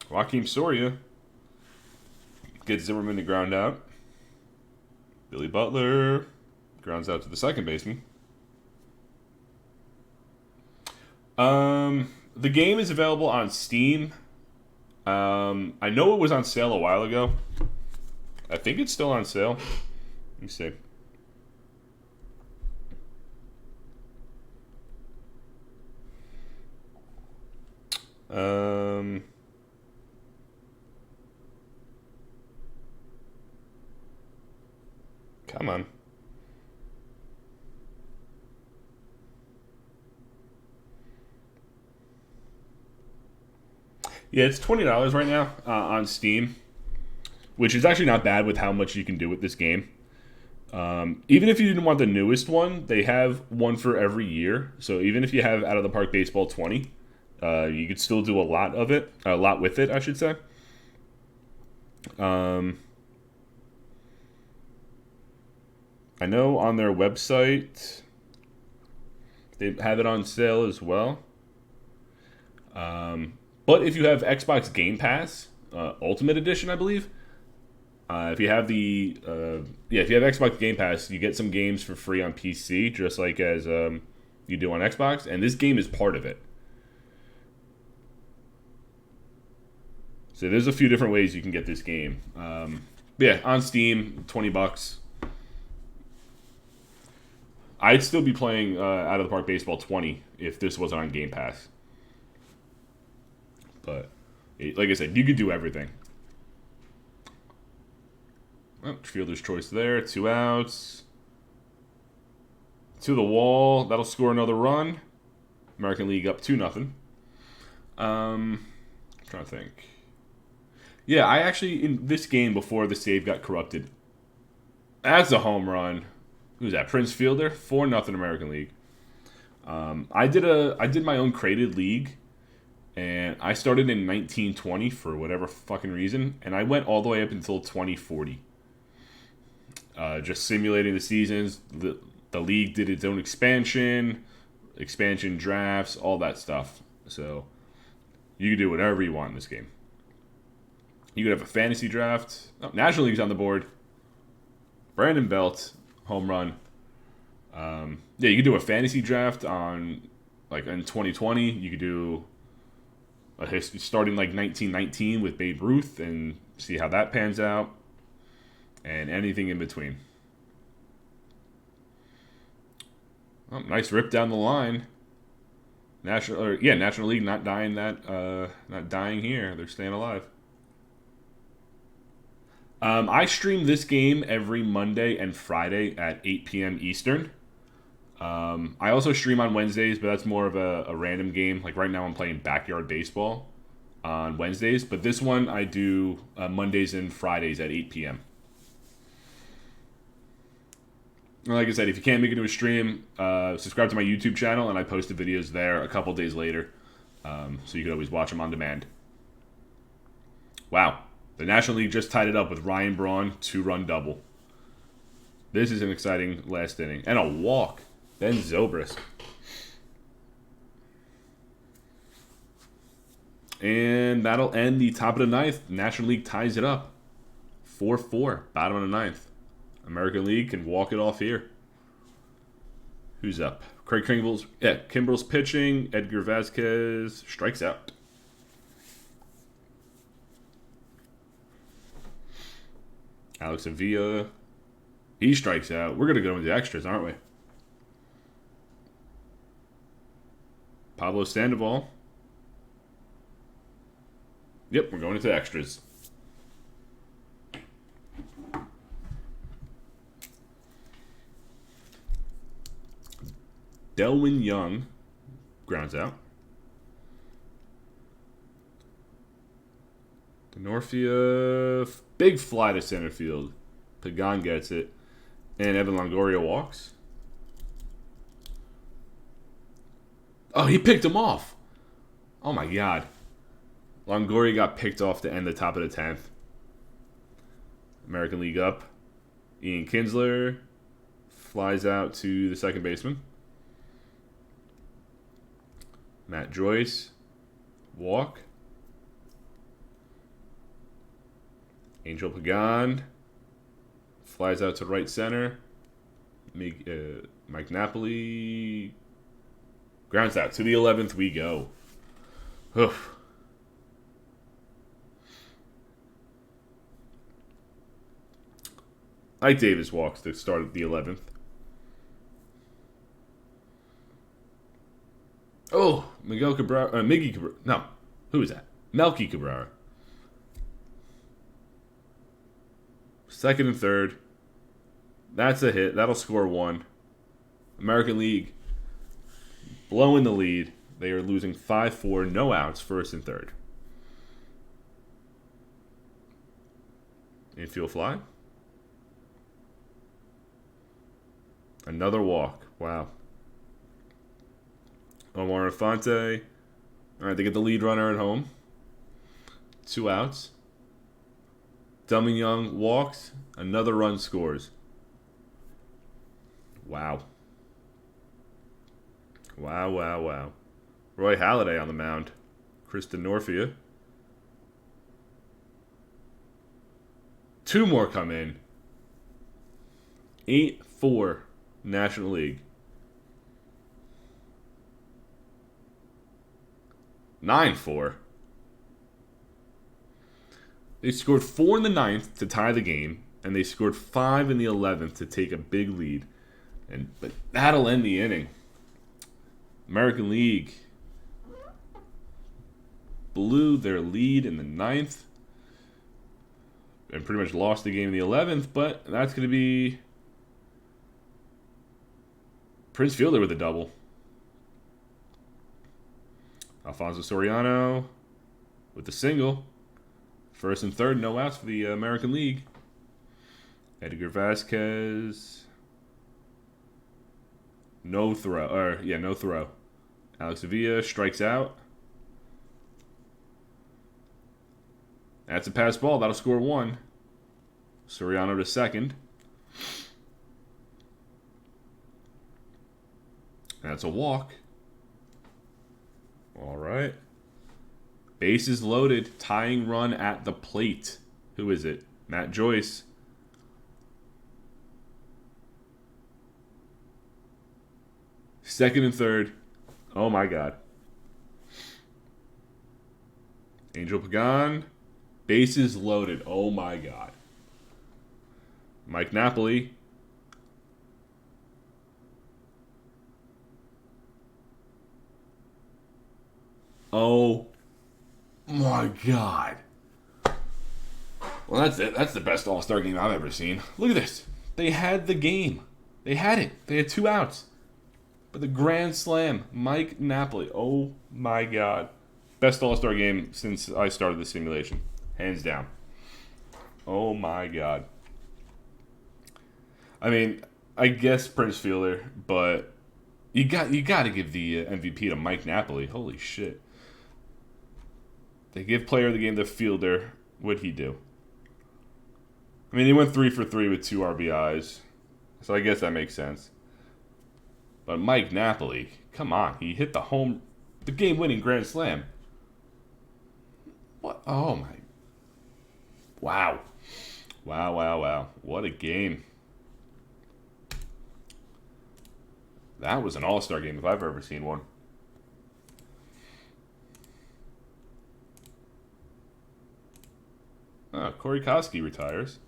Joaquin Soria gets Zimmerman to ground out. Billy Butler grounds out to the second baseman. The game is available on Steam. I know it was on sale a while ago. I think it's still on sale. Let me see. Come on. Yeah, it's $20 right now on Steam, which is actually not bad with how much you can do with this game. Even if you didn't want the newest one, they have one for every year. So even if you have Out of the Park Baseball 20, you could still do a lot with it, I should say. I know on their website they have it on sale as well. But if you have Xbox Game Pass Ultimate Edition, I believe, if you have if you have Xbox Game Pass, you get some games for free on PC, just like as you do on Xbox, and this game is part of it. So there's a few different ways you can get this game. On Steam, $20. I'd still be playing Out of the Park Baseball 20 if this wasn't on Game Pass. But, like I said, you could do everything. Well, fielder's choice there. 2 outs. To the wall. That'll score another run. American League up 2-0. I'm trying to think. Yeah, I actually, in this game before the save got corrupted, that's a home run. Who's that? Prince Fielder? 4-0 American League. I did my own crated league, and I started in 1920 for whatever fucking reason, and I went all the way up until 2040. Just simulating the seasons. The league did its own expansion drafts, all that stuff. So you can do whatever you want in this game. You could have a fantasy draft. Oh, National League's on the board. Brandon Belt, home run. You could do a fantasy draft in 2020. You could do starting 1919 with Babe Ruth and see how that pans out, and anything in between. Oh, nice rip down the line. National League not dying here. They're staying alive. I stream this game every Monday and Friday at 8 p.m. Eastern. I also stream on Wednesdays, but that's more of a random game. Like right now, I'm playing backyard baseball on Wednesdays, but this one I do Mondays and Fridays at 8 p.m. Like I said, if you can't make it to a stream, subscribe to my YouTube channel, and I post the videos there a couple days later, so you can always watch them on demand. Wow. The National League just tied it up with Ryan Braun, 2-run double. This is an exciting last inning. And a walk. Ben Zobrist. And that'll end the top of the ninth. National League ties it up. 4-4, bottom of the ninth. American League can walk it off here. Who's up? Craig Kimbrell's, Kimbrell's pitching. Edgar Vasquez strikes out. Alex Avila, he strikes out. We're going to go into extras, aren't we? Pablo Sandoval. Yep, we're going into extras. Delwyn Young grounds out. Denorfia, big fly to center field. Pagan gets it. And Evan Longoria walks. Oh, he picked him off. Oh, my God. Longoria got picked off to end the top of the 10th. American League up. Ian Kinsler flies out to the second baseman. Matt Joyce, walk. Angel Pagan flies out to right center. Mike Napoli grounds out. To the 11th we go. Oof. Ike Davis walks to start at the 11th. Oh, Miguel Cabrera. Miggy Cabrera. No. Who is that? Melky Cabrera. Second and third. That's a hit. That'll score one. American League blowing the lead. They are losing 5-4. No outs. First and third. Infield fly. Another walk. Wow. Omar Infante. All right, they get the lead runner at home. 2 outs. Delwyn Young walks. Another run scores. Wow. Wow, wow, wow. Roy Halladay on the mound. Chris Denorfia. 2 more come in. 8-4 National League. 9-4. They scored 4 in the 9th to tie the game, and they scored 5 in the 11th to take a big lead. But that'll end the inning. American League blew their lead in the 9th and pretty much lost the game in the 11th, but that's going to be Prince Fielder with a double. Alfonso Soriano with the single. First and third, no outs for the American League. Edgar Vasquez. No throw. Alex Avila strikes out. That's a pass ball. That'll score 1. Soriano to second. That's a walk. All right. Bases loaded. Tying run at the plate. Who is it? Matt Joyce. Second and third. Oh, my God. Angel Pagan. Bases loaded. Oh, my God. Mike Napoli. Oh, my God. Well, that's it. That's the best All-Star game I've ever seen. Look at this. They had the game. They had it. They had 2 outs. But the grand slam, Mike Napoli. Oh my God. Best All-Star game since I started the simulation. Hands down. Oh my God. I mean, I guess Prince Fielder, but you got to give the MVP to Mike Napoli. Holy shit. They give player of the game to Fielder. What'd he do? I mean, he went 3 for 3 with 2 RBIs. So I guess that makes sense. But Mike Napoli, come on. He hit the game-winning grand slam. What? Oh, my. Wow. Wow. What a game. That was an all-star game if I've ever seen one. Corey Koski retires.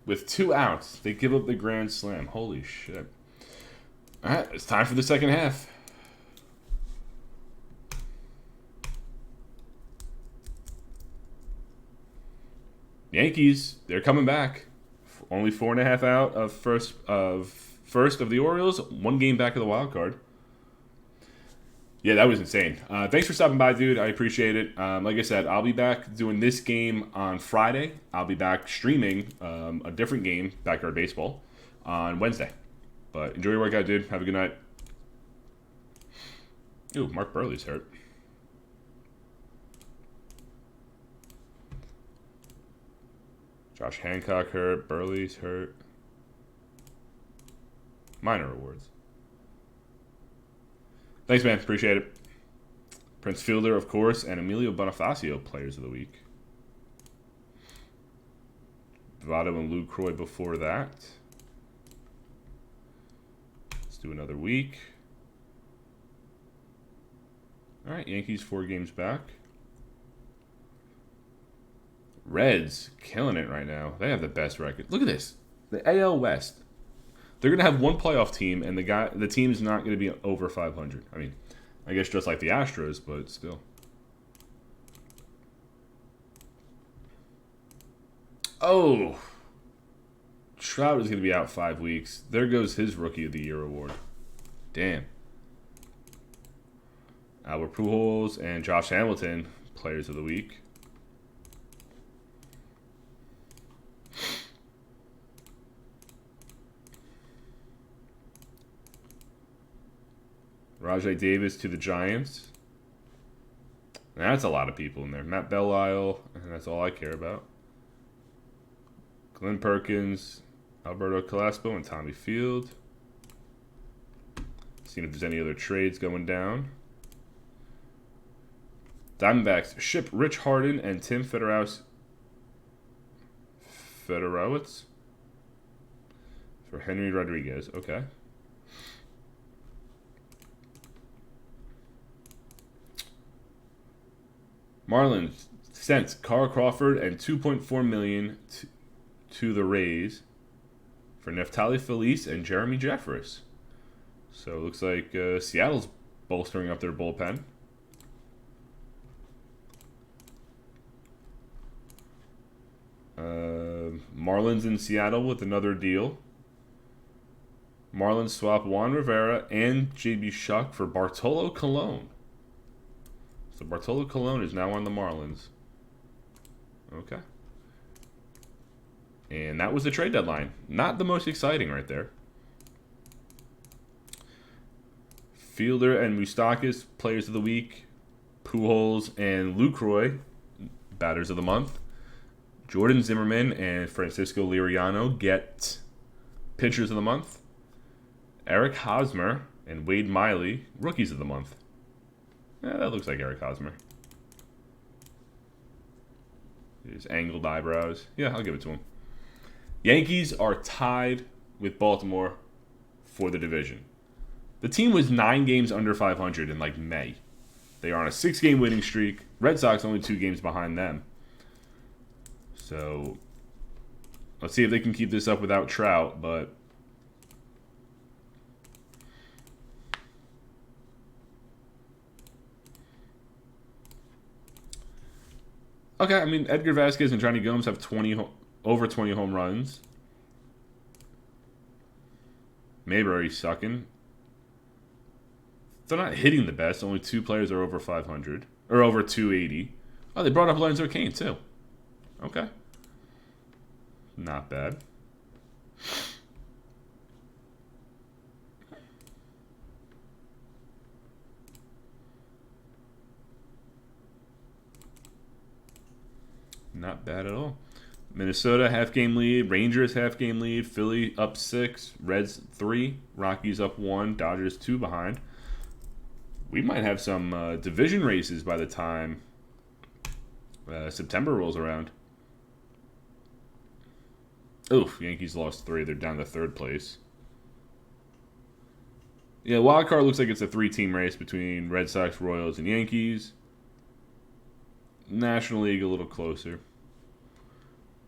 With 2 outs, they give up the grand slam. Holy shit. All right, it's time for the second half. Yankees, they're coming back. Only 4.5 out of first of the Orioles. 1 game back of the wild card. Yeah, that was insane. Thanks for stopping by, dude. I appreciate it. Like I said, I'll be back doing this game on Friday. I'll be back streaming a different game, Backyard Baseball, on Wednesday. But enjoy your workout, dude. Have a good night. Ooh, Mark Burley's hurt. Josh Hancock hurt. Burley's hurt. Minor awards. Thanks, man. Appreciate it. Prince Fielder, of course, and Emilio Bonifacio, players of the week. Votto and Lucroy before that. Let's do another week. All right, Yankees 4 games back. Reds killing it right now. They have the best record. Look at this. The AL West. They're going to have 1 playoff team, and the team's not going to be over 500. I mean, I guess just like the Astros, but still. Oh. Trout is going to be out 5 weeks. There goes his Rookie of the Year award. Damn. Albert Pujols and Josh Hamilton, players of the week. Rajai Davis to the Giants. That's a lot of people in there. Matt Belisle, and that's all I care about. Glenn Perkins, Alberto Calaspo, and Tommy Field. Seeing if there's any other trades going down. Diamondbacks ship Rich Harden and Tim Federowicz for Henry Rodriguez. Okay. Marlins sent Carl Crawford and $2.4 million to the Rays for Neftali Feliz and Jeremy Jeffress. So it looks like Seattle's bolstering up their bullpen. Marlins in Seattle with another deal. Marlins swap Juan Rivera and JB Shuck for Bartolo Colon. So Bartolo Colon is now on the Marlins. Okay. And that was the trade deadline. Not the most exciting right there. Fielder and Moustakas, players of the week. Pujols and Lucroy, batters of the month. Jordan Zimmerman and Francisco Liriano get pitchers of the month. Eric Hosmer and Wade Miley, rookies of the month. Yeah, that looks like Eric Hosmer. His angled eyebrows. Yeah, I'll give it to him. Yankees are tied with Baltimore for the division. The team was 9 games under 500 in like May. They are on a 6-game winning streak. Red Sox only 2 games behind them. So, Let's see if they can keep this up without Trout, but... Okay, I mean, Edgar Vasquez and Johnny Gomes have over 20 home runs. Mayberry's sucking. They're not hitting the best. Only 2 players are over 500. Or over 280. Oh, they brought up Lorenzo Cain, too. Okay. Not bad. Not bad at all. Minnesota half-game lead. Rangers half-game lead. Philly up 6. Reds 3. Rockies up 1. Dodgers 2 behind. We might have some division races by the time September rolls around. Oof, Yankees lost 3. They're down to 3rd place. Yeah, wild card looks like it's a 3-team race between Red Sox, Royals, and Yankees. National League a little closer.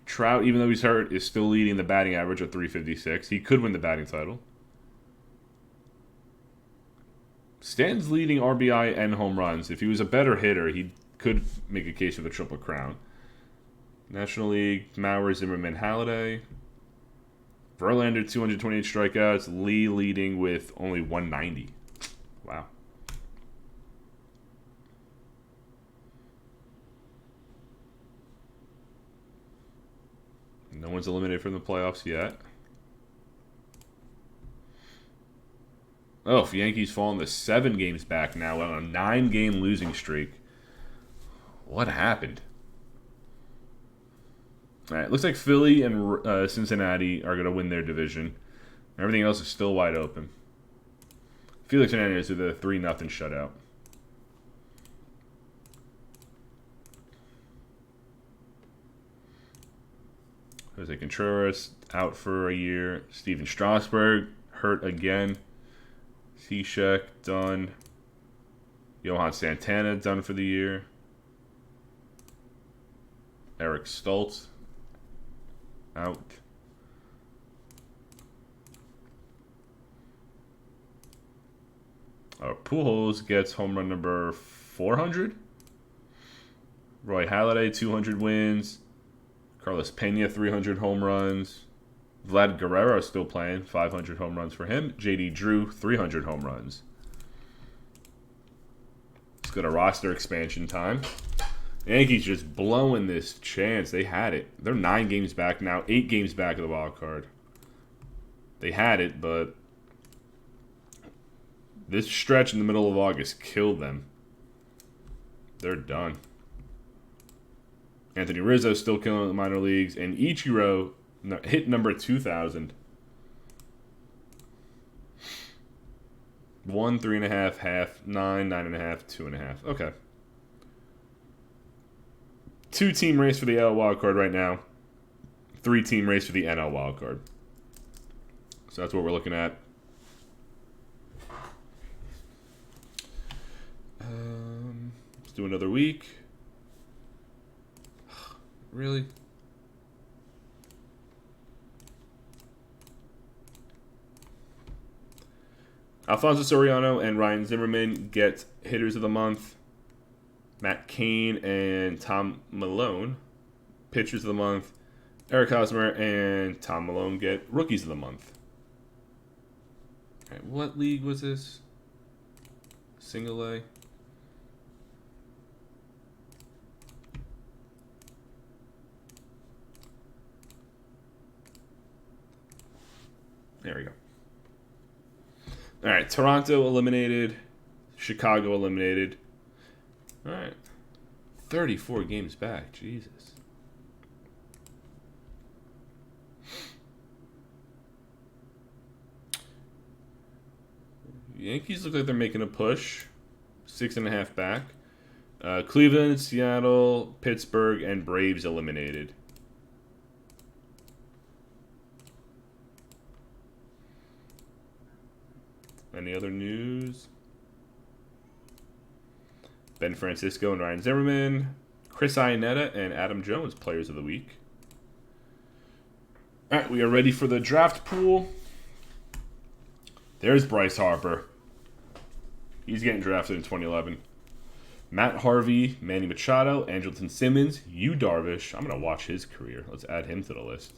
Trout, even though he's hurt, is still leading the batting average at 356. He could win the batting title. Stanton's leading RBI and home runs. If he was a better hitter, he could make a case for the Triple Crown. National League, Mauer, Zimmerman, Halladay. Verlander, 228 strikeouts. Lee leading with only 190. Wow. No one's eliminated from the playoffs yet. Oh, if Yankees falling to 7 games back now on a 9-game losing streak. What happened? All right, looks like Philly and Cincinnati are going to win their division. Everything else is still wide open. Felix Hernandez with a 3-0 shutout. Jose Contreras out for a year. Steven Strasburg hurt again. Cishek done. Johan Santana done for the year. Eric Stoltz out. Pujols gets home run number 400. Roy Halladay, 200 wins. Carlos Pena, 300 home runs. Vlad Guerrero still playing, 500 home runs for him. J.D. Drew, 300 home runs. Let's go to roster expansion time. Yankees just blowing this chance. They had it. They're 9 games back now, 8 games back of the wild card. They had it, but this stretch in the middle of August killed them. They're done. Anthony Rizzo still killing the minor leagues, and Ichiro hit number 2,000. 1, 3.5, half, 9, 9.5, 2.5. Okay. 2-team race for the AL wildcard right now. 3-team race for the NL wildcard. So that's what we're looking at. Let's do another week. Really? Alfonso Soriano and Ryan Zimmerman get hitters of the month. Matt Cain and Tom Malone, pitchers of the month. Eric Hosmer and Tom Malone get rookies of the month. All right, what league was this? Single A. There we go. All right, Toronto eliminated. Chicago eliminated. All right. 34 games back. Jesus. Yankees look like they're making a push. 6.5 back. Cleveland, Seattle, Pittsburgh, and Braves eliminated. Any other news? Ben Francisco and Ryan Zimmerman. Chris Iannetta and Adam Jones, players of the week. All right, we are ready for the draft pool. There's Bryce Harper. He's getting drafted in 2011. Matt Harvey, Manny Machado, Andrelton Simmons, Yu Darvish. I'm going to watch his career. Let's add him to the list.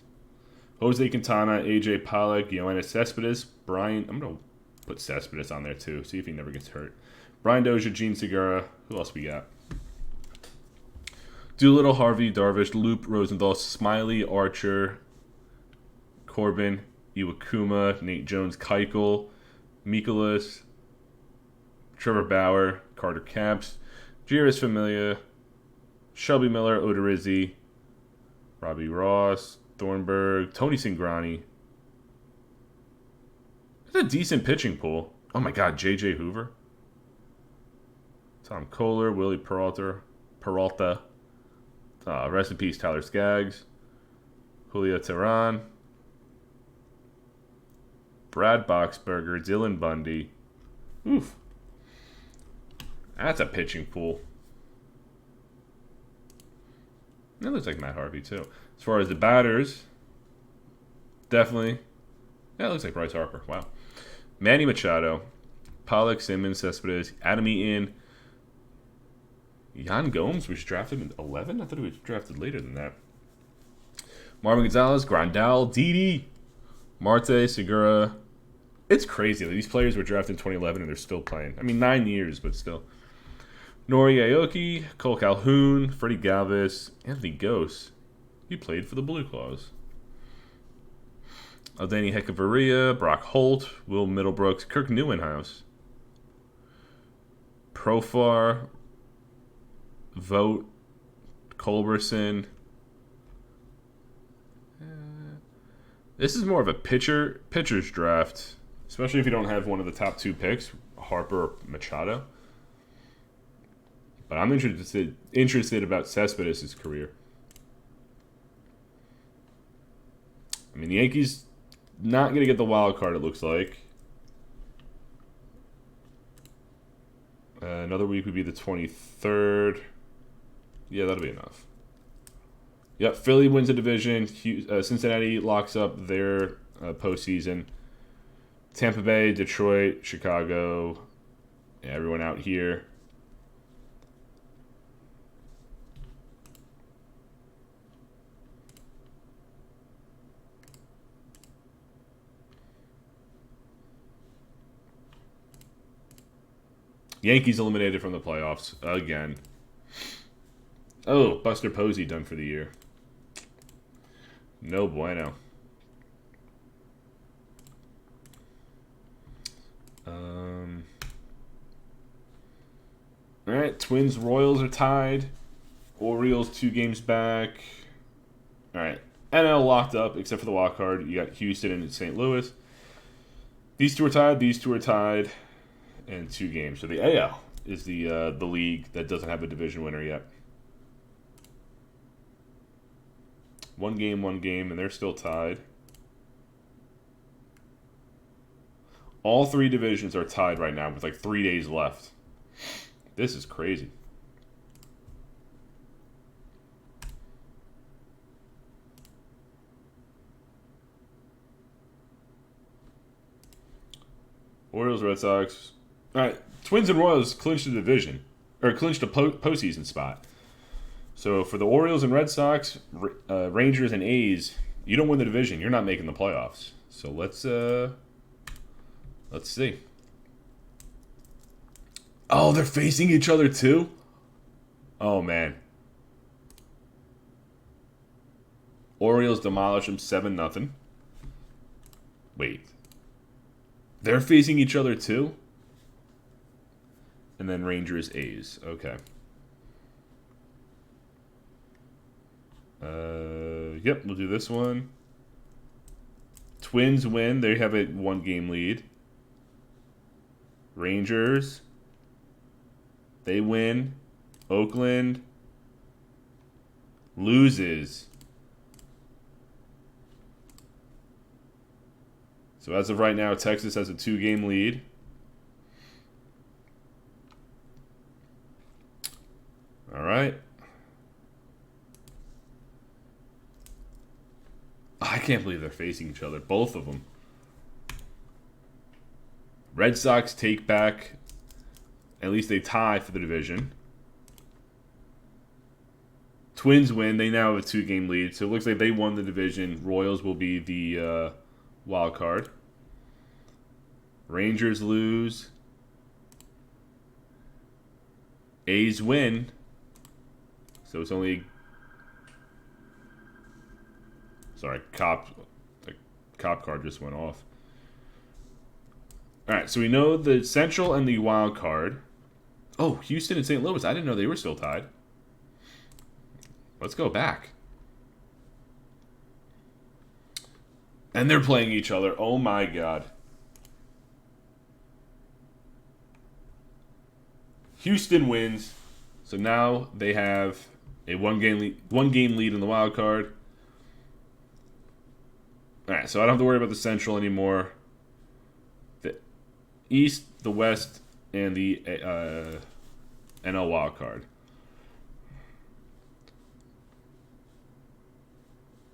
Jose Quintana, AJ Pollock, Yoenis Cespedes, Brian. I'm going to put Cespedes on there too. See if he never gets hurt. Brian Dozier, Gene Segura. Who else we got? Doolittle, Harvey, Darvish, Loop, Rosenthal, Smiley, Archer, Corbin, Iwakuma, Nate Jones, Keuchel, Mikolas, Trevor Bauer, Carter Camps, Girius Familia, Shelby Miller, Odorizzi, Robbie Ross, Thornburg, Tony Cingrani. It's a decent pitching pool. Oh my God, J.J. Hoover, Tom Kohler, Willie Peralta. Rest in peace, Tyler Skaggs, Julio Teheran, Brad Boxberger, Dylan Bundy. Oof. That's a pitching pool. That looks like Matt Harvey, too. As far as the batters, definitely. Yeah, it looks like Bryce Harper. Wow. Manny Machado, Pollock, Simmons, Cespedes, Adam Eaton. Yan Gomes was drafted in 11? I thought he was drafted later than that. Marvin Gonzalez, Grandal, Didi, Marte, Segura. It's crazy that these players were drafted in 2011 and they're still playing. I mean, 9 years, but still. Nori Aoki, Cole Calhoun, Freddie Galvis, Anthony Gose. He played for the Blue Claws. Aldani Hechavarria, Brock Holt, Will Middlebrooks, Kirk Neuenhuis. Profar, Vogt, Culberson. This is more of a pitcher's draft, especially if you don't have one of the top 2 picks, Harper or Machado. But I'm interested about Cespedes' career. I mean, the Yankees not going to get the wild card, it looks like. Another week would be the 23rd. Yeah, that'll be enough. Yep, Philly wins the division. Cincinnati locks up their postseason. Tampa Bay, Detroit, Chicago, everyone out here. Yankees eliminated from the playoffs again. Oh, Buster Posey done for the year. No bueno. All right, Twins, Royals are tied. Orioles 2 games back. All right, NL locked up except for the wild card. You got Houston and St. Louis. These two are tied. These two are tied. And 2 games. So the AL is the league that doesn't have a division winner yet. 1 game, and they're still tied. All 3 divisions are tied right now with like 3 days left. This is crazy. Orioles, Red Sox. All right, Twins and Royals clinched the division, or clinched a postseason spot. So for the Orioles and Red Sox, Rangers and A's, you don't win the division, you're not making the playoffs. So let's see. Oh, they're facing each other too? Oh man. Orioles demolish them 7-0. Wait. They're facing each other too? And then Rangers, A's. Okay. Yep, we'll do this one. Twins win. They have a 1-game lead. Rangers. They win. Oakland loses. So as of right now, Texas has a 2-game lead. All right. can't believe they're facing each other, both of them. Red Sox take back, at least they tie for the division. Twins win. They now have a 2-game lead, so it looks like they won the division. Royals will be the wild card. Rangers lose. A's win. So it's only... Sorry, the cop card just went off. All right, so we know the Central and the wild card. Oh, Houston and St. Louis. I didn't know they were still tied. Let's go back. And they're playing each other. Oh, my God. Houston wins. So now they have a one-game lead in the wild card. All right, so I don't have to worry about the Central anymore. The East, the West, and the NL wild card.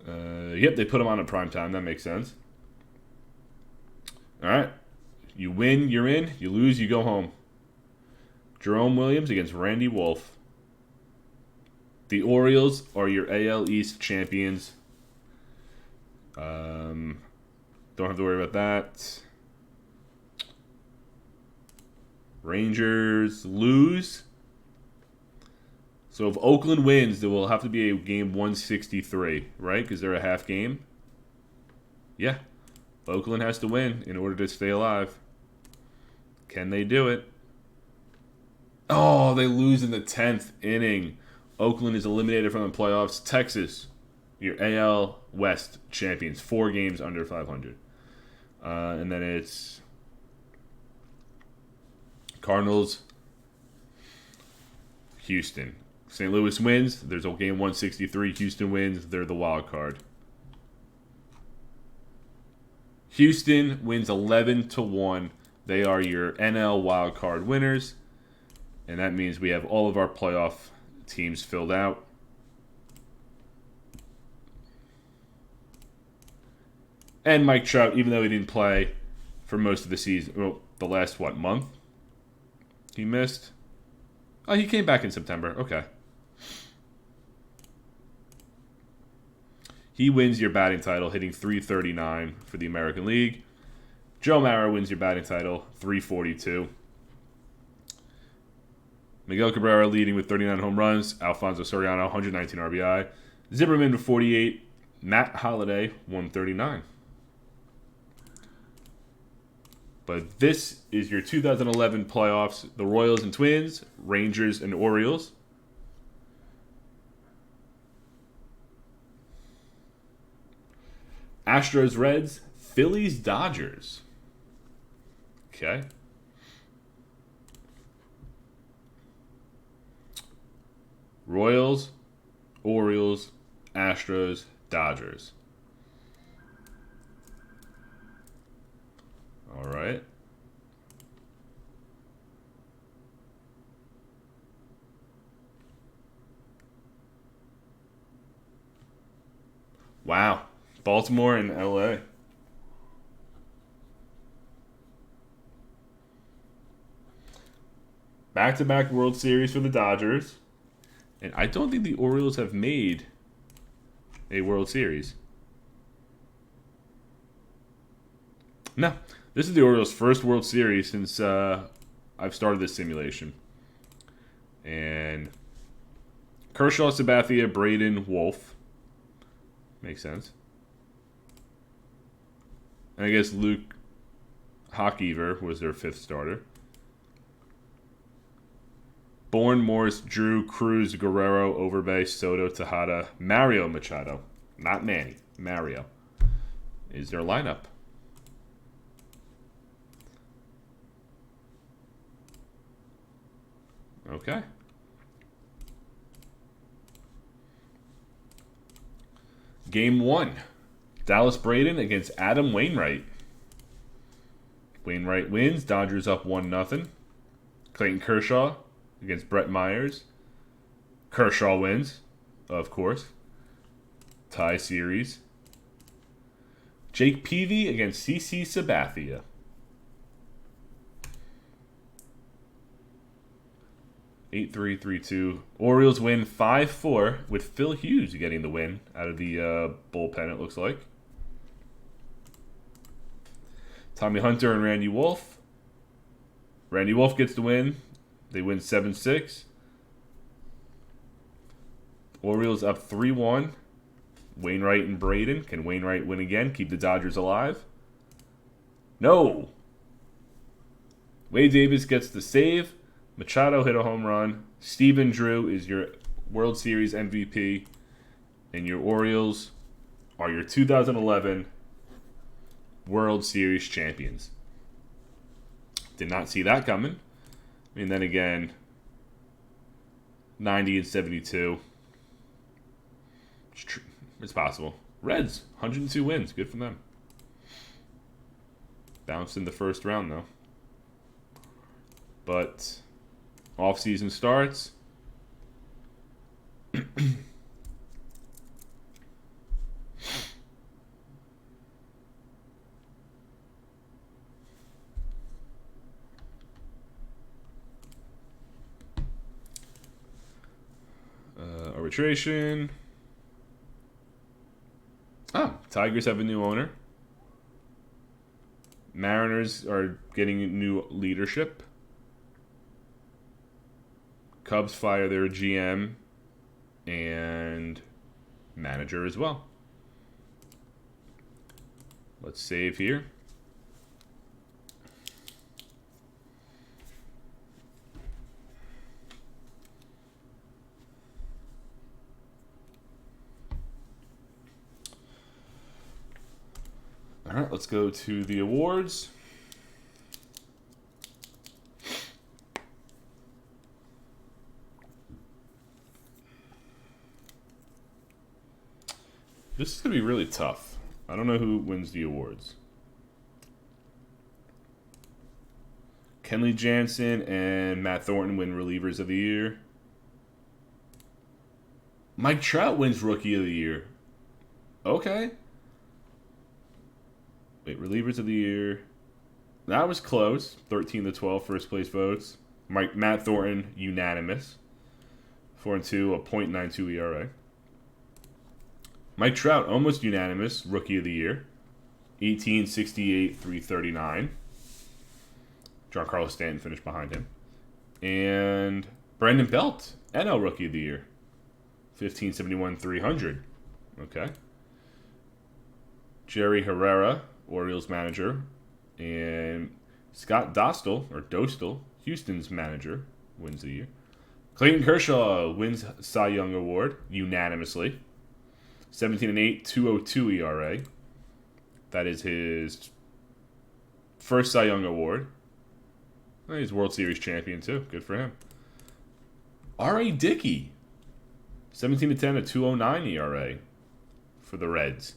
Yep, they put them on at prime time. That makes sense. All right. You win, you're in. You lose, you go home. Jerome Williams against Randy Wolf. The Orioles are your AL East champions. Don't have to worry about that. Rangers lose. So if Oakland wins, there will have to be a game 163, right? Because they're a half game. Yeah. Oakland has to win in order to stay alive. Can they do it? Oh, they lose in the 10th inning. Oakland is eliminated from the playoffs. Texas, your AL West champions. 4 games under 500. And then it's Cardinals, Houston. St. Louis wins. There's a game 163. Houston wins. They're the wild card. Houston wins 11-1. They are your NL wild card winners. And that means we have all of our playoff teams filled out. And Mike Trout, even though he didn't play for most of the season, well, the last, month? He missed? Oh, he came back in September. Okay. He wins your batting title, hitting .339 for the American League. Joe Mauer wins your batting title, .342. Miguel Cabrera leading with 39 home runs. Alfonso Soriano, 119 RBI. Zimmerman with 48. Matt Holliday, 139. But this is your 2011 playoffs. The Royals and Twins, Rangers and Orioles. Astros, Reds, Phillies, Dodgers. Okay. Royals, Orioles, Astros, Dodgers. All right. Wow. Baltimore and LA. Back-to-back World Series for the Dodgers. And I don't think the Orioles have made a World Series. No. This is the Orioles' first World Series since I've started this simulation. And Kershaw, Sabathia, Braden, Wolf. Makes sense. And I guess Luke Hockever was their 5th starter. Bourne, Morris, Drew, Cruz, Guerrero, Overbay, Soto, Tejada, Mario Machado. Not Manny. Mario is their lineup. Okay. Game 1. Dallas Braden against Adam Wainwright. Wainwright wins. Dodgers up 1-0. Clayton Kershaw against Brett Myers. Kershaw wins, of course. Tie series. Jake Peavy against CC Sabathia. Eight three 3-2. Orioles win 5-4 with Phil Hughes getting the win out of the bullpen, it looks like. Tommy Hunter and Randy Wolf. Randy Wolf gets the win. They win 7-6. Orioles up 3-1. Wainwright and Braden. Can Wainwright win again? Keep the Dodgers alive? No. Wade Davis gets the save. Machado hit a home run. Steven Drew is your World Series MVP. And your Orioles are your 2011 World Series champions. Did not see that coming. And then again, 90 and 72. It's possible. Reds, 102 wins. Good for them. Bounced in the first round, though. But offseason starts. Arbitration. Oh, Tigers have a new owner. Mariners are getting new leadership. Cubs fire their GM and manager as well. Let's save here. All right, let's go to the awards. This is going to be really tough. I don't know who wins the awards. Kenley Jansen and Matt Thornton win Relievers of the Year. Mike Trout wins Rookie of the Year. Okay. Wait, Relievers of the Year. That was close. 13-12 first place votes. Matt Thornton, unanimous. 4-2, a .92 ERA. Mike Trout, almost unanimous. Rookie of the Year. 18, 68, 339. Giancarlo Stanton finished behind him. And Brandon Belt, NL Rookie of the Year. 15, 71, 300. Okay. Jerry Herrera, Orioles manager, and Scott Dostal, Houston's manager, wins the year. Clayton Kershaw wins Cy Young Award unanimously. 17-8, 2.02 ERA. That is his first Cy Young Award. He's World Series champion too. Good for him. R.A. Dickey, 17-10, a 2.09 ERA for the Reds.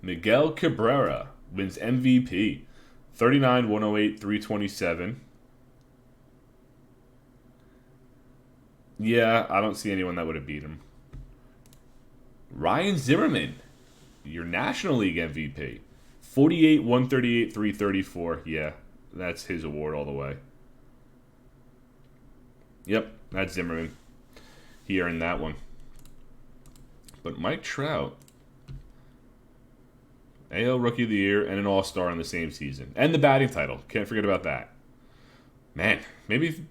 Miguel Cabrera wins MVP. 39, 108, 327. Yeah, I don't see anyone that would have beat him. Ryan Zimmerman, your National League MVP. 48, 138, 334. Yeah, that's his award all the way. Yep, that's Zimmerman. He earned that one. But Mike Trout, AL Rookie of the Year, and an All-Star in the same season. And the batting title. Can't forget about that. Man, maybe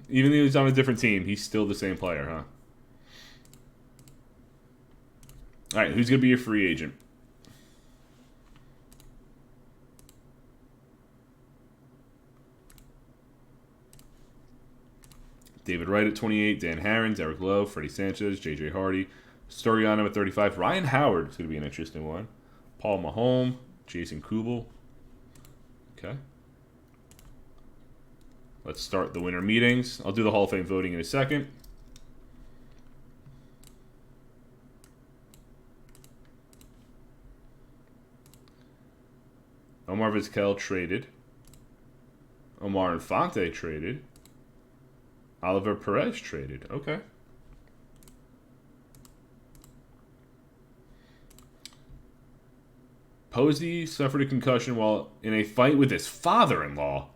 even though he's on a different team, he's still the same player, huh? All right, who's going to be your free agent? David Wright at 28, Dan Harrens, Eric Lowe, Freddie Sanchez, J.J. Hardy, Storiano at 35. Ryan Howard is going to be an interesting one. Paul Maholm, Jason Kubel. Okay. Let's start the winter meetings. I'll do the Hall of Fame voting in a second. Omar Vizquel traded. Omar Infante traded. Oliver Perez traded. Okay. Posey suffered a concussion while in a fight with his father-in-law.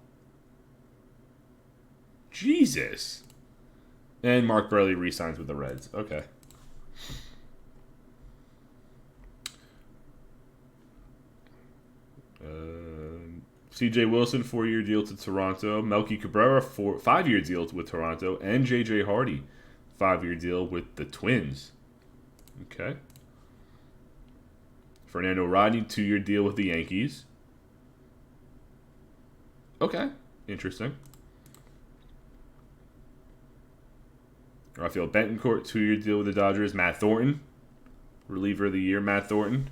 Jesus. And Mark Burley re-signs with the Reds. Okay. C.J. Wilson, 4-year deal to Toronto. Melky Cabrera, 5-year deal with Toronto. And J.J. Hardy, 5-year deal with the Twins. Okay. Fernando Rodney, 2-year deal with the Yankees. Okay. Interesting. Rafael Betancourt, 2-year deal with the Dodgers. Matt Thornton, reliever of the year. Matt Thornton,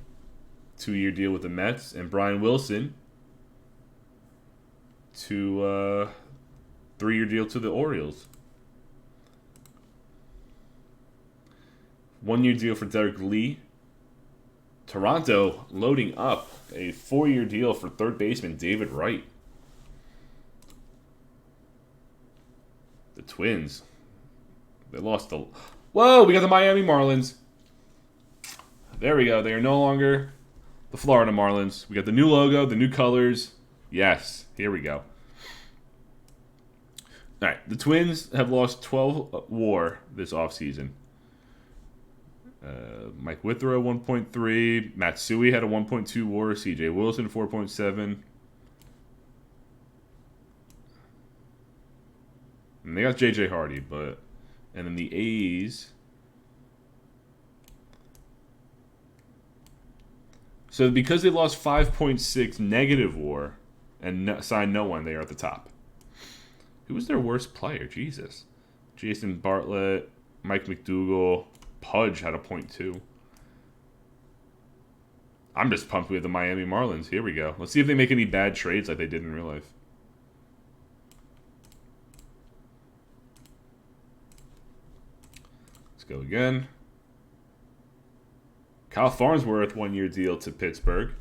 2-year deal with the Mets. And Brian Wilson, 3-year deal to the Orioles. 1-year deal for Derek Lee. Toronto loading up a 4-year deal for third baseman David Wright. The Twins. They lost the... Whoa, we got the Miami Marlins. There we go. They are no longer the Florida Marlins. We got the new logo, the new colors. Yes, here we go. All right, the Twins have lost 12 WAR this offseason. Mike Withrow 1.3, Matsui had a 1.2 WAR, C.J. Wilson 4.7. And they got J.J. Hardy, and then the A's. So because they lost 5.6 negative WAR and signed no one, they are at the top. Who was their worst player? Jesus. Jason Bartlett, Mike McDougal, Pudge had a 0.2. I'm just pumped with the Miami Marlins. Here we go. Let's see if they make any bad trades like they did in real life. Let's go again. Kyle Farnsworth, 1-year deal to Pittsburgh.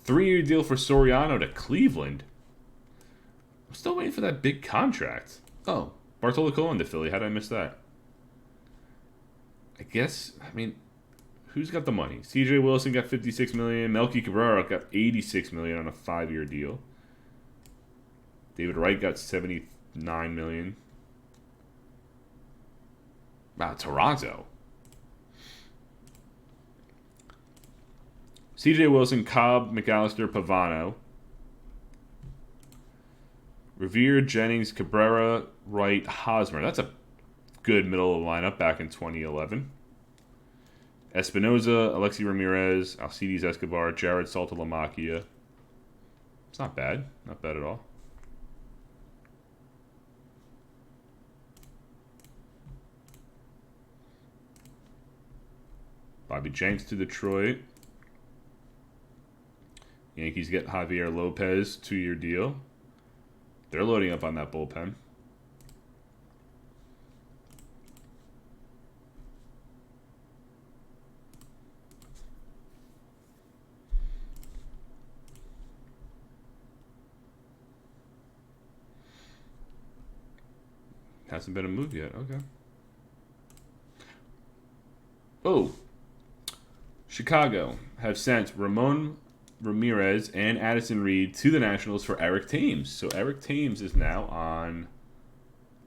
3-year deal for Soriano to Cleveland. I'm still waiting for that big contract. Oh, Bartolo Colon to Philly. How did I miss that? I mean, who's got the money? C.J. Wilson got $56 million. Melky Cabrera got $86 million on a 5-year deal. David Wright got $79 million. Wow, Toronto. C.J. Wilson, Cobb, McAllister, Pavano. Revere, Jennings, Cabrera, Wright, Hosmer. That's a good middle of the lineup back in 2011. Espinoza, Alexi Ramirez, Alcides Escobar, Jared Saltalamacchia. It's not bad. Not bad at all. Bobby Jenks to Detroit. Yankees get Javier Lopez, 2-year deal. They're loading up on that bullpen. Hasn't been a move yet. Okay. Oh. Chicago have sent Ramon Ramirez and Addison Reed to the Nationals for Eric Thames. So Eric Thames is now on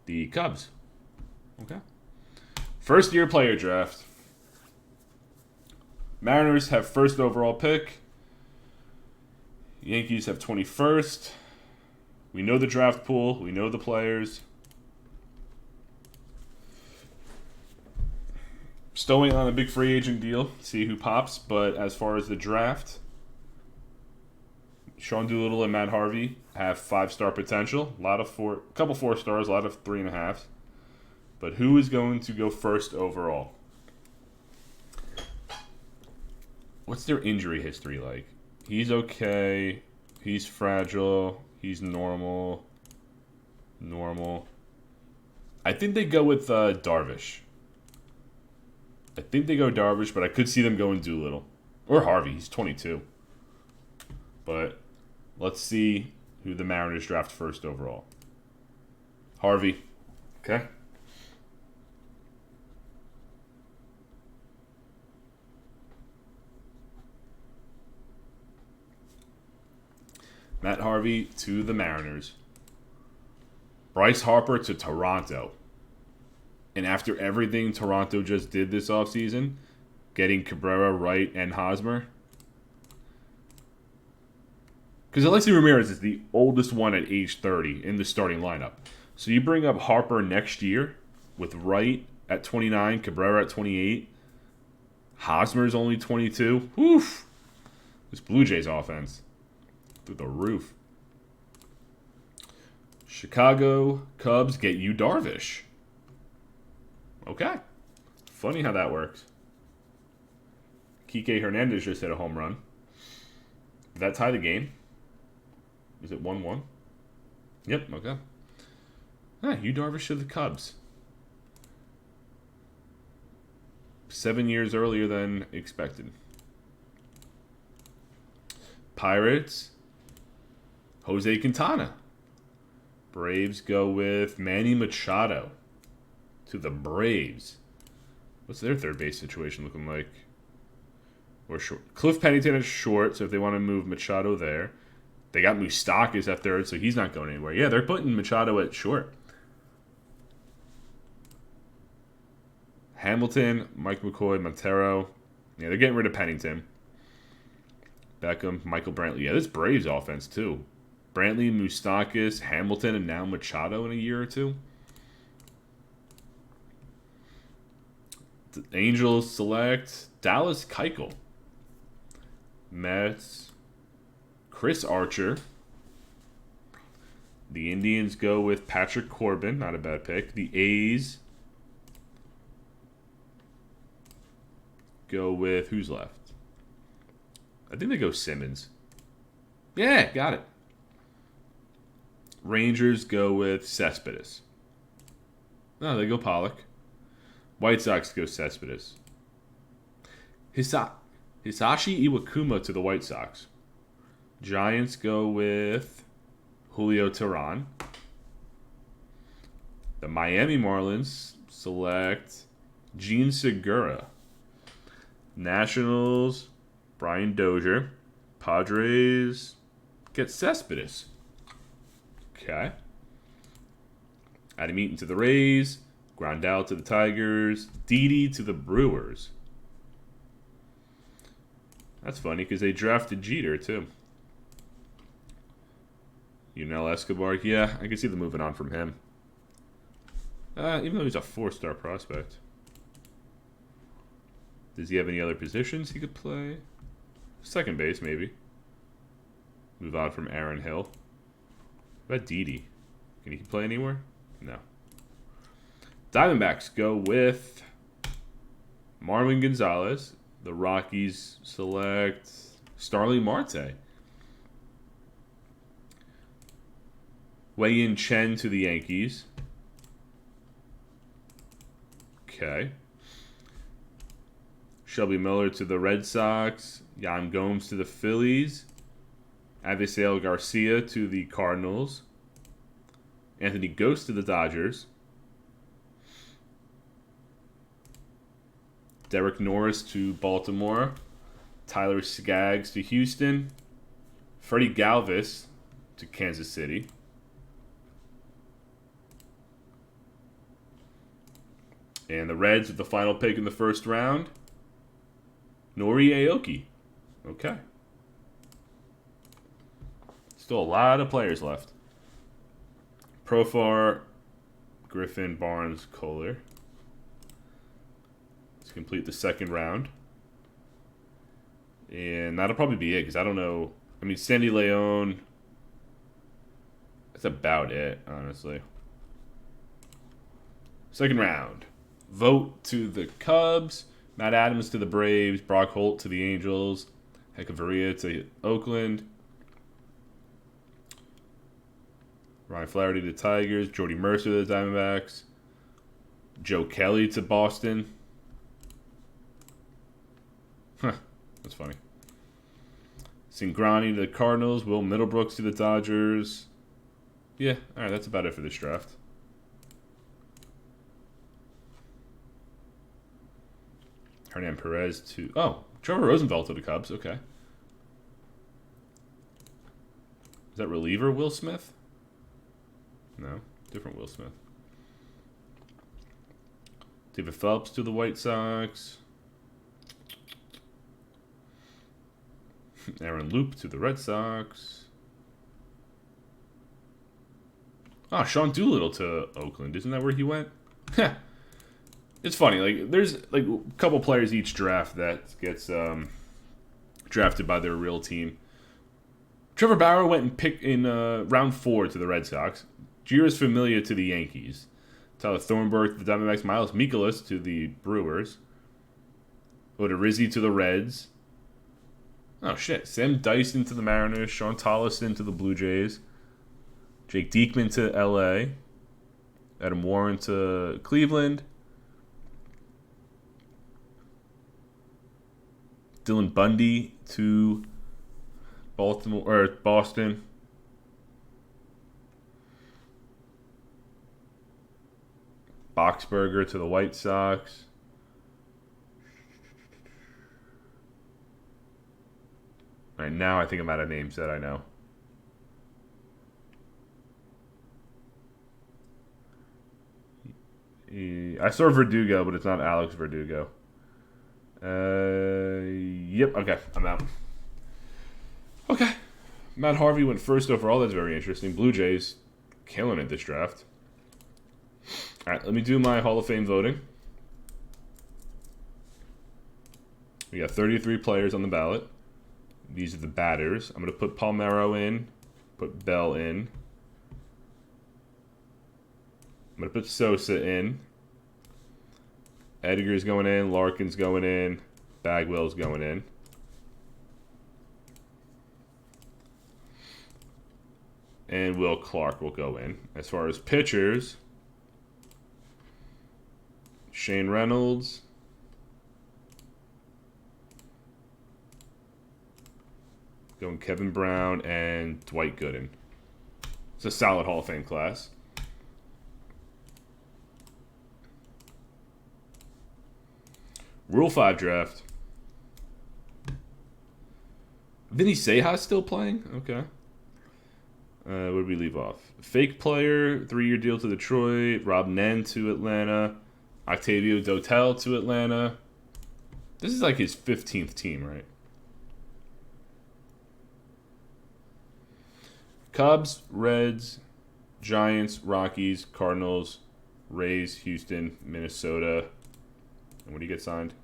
the Cubs. Okay. First-year player draft. Mariners have first overall pick. Yankees have 21st. We know the draft pool. We know the players. Still waiting on a big free agent deal. See who pops. But as far as the draft, Sean Doolittle and Matt Harvey have 5-star potential. Couple 4 stars, a lot of 3.5s. But who is going to go first overall? What's their injury history like? He's okay. He's fragile. He's normal. Normal. I think they go with Darvish. But I could see them going Doolittle. Or Harvey. He's 22. But let's see who the Mariners draft first overall. Harvey. Okay. Matt Harvey to the Mariners. Bryce Harper to Toronto. And after everything Toronto just did this offseason, getting Cabrera, Wright, and Hosmer. Because Alexi Ramirez is the oldest one at age 30 in the starting lineup. So you bring up Harper next year with Wright at 29, Cabrera at 28. Hosmer's only 22. Woof! This Blue Jays offense. Through the roof. Chicago Cubs get you Darvish. Okay. Funny how that works. Kike Hernandez just hit a home run. Did that tie the game? Is it 1-1? Yep, okay. You Darvish to the Cubs. 7 years earlier than expected. Pirates, Jose Quintana. Braves go with Manny Machado to the Braves. What's their third base situation looking like? Or short. Cliff Pennington is short, so if they want to move Machado there. They got Moustakas at third, so he's not going anywhere. Yeah, they're putting Machado at short. Hamilton, Mike McCoy, Montero. Yeah, they're getting rid of Pennington. Beckham, Michael Brantley. Yeah, this Braves offense, too. Brantley, Moustakas, Hamilton, and now Machado in a year or two. The Angels select Dallas Keuchel. Mets, Chris Archer. The Indians go with Patrick Corbin. Not a bad pick. The A's go with... Who's left? I think they go Simmons. Yeah, got it. Rangers go with Cespedes. No, they go Pollock. White Sox go Cespedes. Hisashi Iwakuma to the White Sox. Giants go with Julio Teheran. The Miami Marlins select Gene Segura. Nationals, Brian Dozier. Padres get Cespedes. Okay. Adam Eaton to the Rays. Grandal to the Tigers. Didi to the Brewers. That's funny because they drafted Jeter too. Yunel Escobar. Yeah, I can see them moving on from him. Even though he's a 4-star prospect. Does he have any other positions he could play? Second base, maybe. Move on from Aaron Hill. What about Didi? Can he play anywhere? No. Diamondbacks go with Marwin Gonzalez. The Rockies select Starling Marte. Wei-Yin Chen to the Yankees. Okay. Shelby Miller to the Red Sox. Yan Gomes to the Phillies. Avisail Garcia to the Cardinals. Anthony Ghost to the Dodgers. Derek Norris to Baltimore. Tyler Skaggs to Houston. Freddie Galvis to Kansas City. And the Reds with the final pick in the first round. Nori Aoki. Okay. Still a lot of players left. Profar, Griffin, Barnes, Kohler. Let's complete the second round. And that'll probably be it, because I don't know. I mean, Sandy Leon. That's about it, honestly. Second round. Vote to the Cubs. Matt Adams to the Braves. Brock Holt to the Angels. Hechavarria to Oakland. Ryan Flaherty to the Tigers. Jordy Mercer to the Diamondbacks. Joe Kelly to Boston. Huh, that's funny. Cingrani to the Cardinals. Will Middlebrooks to the Dodgers. Yeah, all right, that's about it for this draft. Hernan Perez to... Oh, Trevor Rosenthal to the Cubs. Okay. Is that reliever Will Smith? No, different Will Smith. David Phelps to the White Sox. Aaron Loop to the Red Sox. Oh, Sean Doolittle to Oakland. Isn't that where he went? It's funny. Like, there's like a couple players each draft that gets drafted by their real team. Trevor Bauer went and picked in round 4 to the Red Sox. Jeurys Familia to the Yankees. Tyler Thornburg to the Diamondbacks. Miles Mikolas to the Brewers. Odorizzi to the Reds. Oh, shit. Sam Dyson to the Mariners. Sean Tolleson to the Blue Jays. Jake Diekman to L.A. Adam Warren to Cleveland. Dylan Bundy to Boston. Boxberger to the White Sox. All right, now I think I'm out of names that I know. I saw Verdugo, but it's not Alex Verdugo. Yep, okay, I'm out. Okay. Matt Harvey went first overall. That's very interesting. Blue Jays killing it this draft. All right, let me do my Hall of Fame voting. We got 33 players on the ballot. These are the batters. I'm going to put Palmeiro in, put Bell in. I'm going to put Sosa in. Edgar's going in, Larkin's going in, Bagwell's going in. And Will Clark will go in. As far as pitchers, Shane Reynolds, going Kevin Brown and Dwight Gooden. It's a solid Hall of Fame class. Rule 5 draft. Vinny Sejas still playing? Okay. Where did we leave off? Fake player, 3-year deal to Detroit. Rob Nen to Atlanta. Octavio Dotel to Atlanta. This is like his 15th team, right? Cubs, Reds, Giants, Rockies, Cardinals, Rays, Houston, Minnesota. And when did he get signed?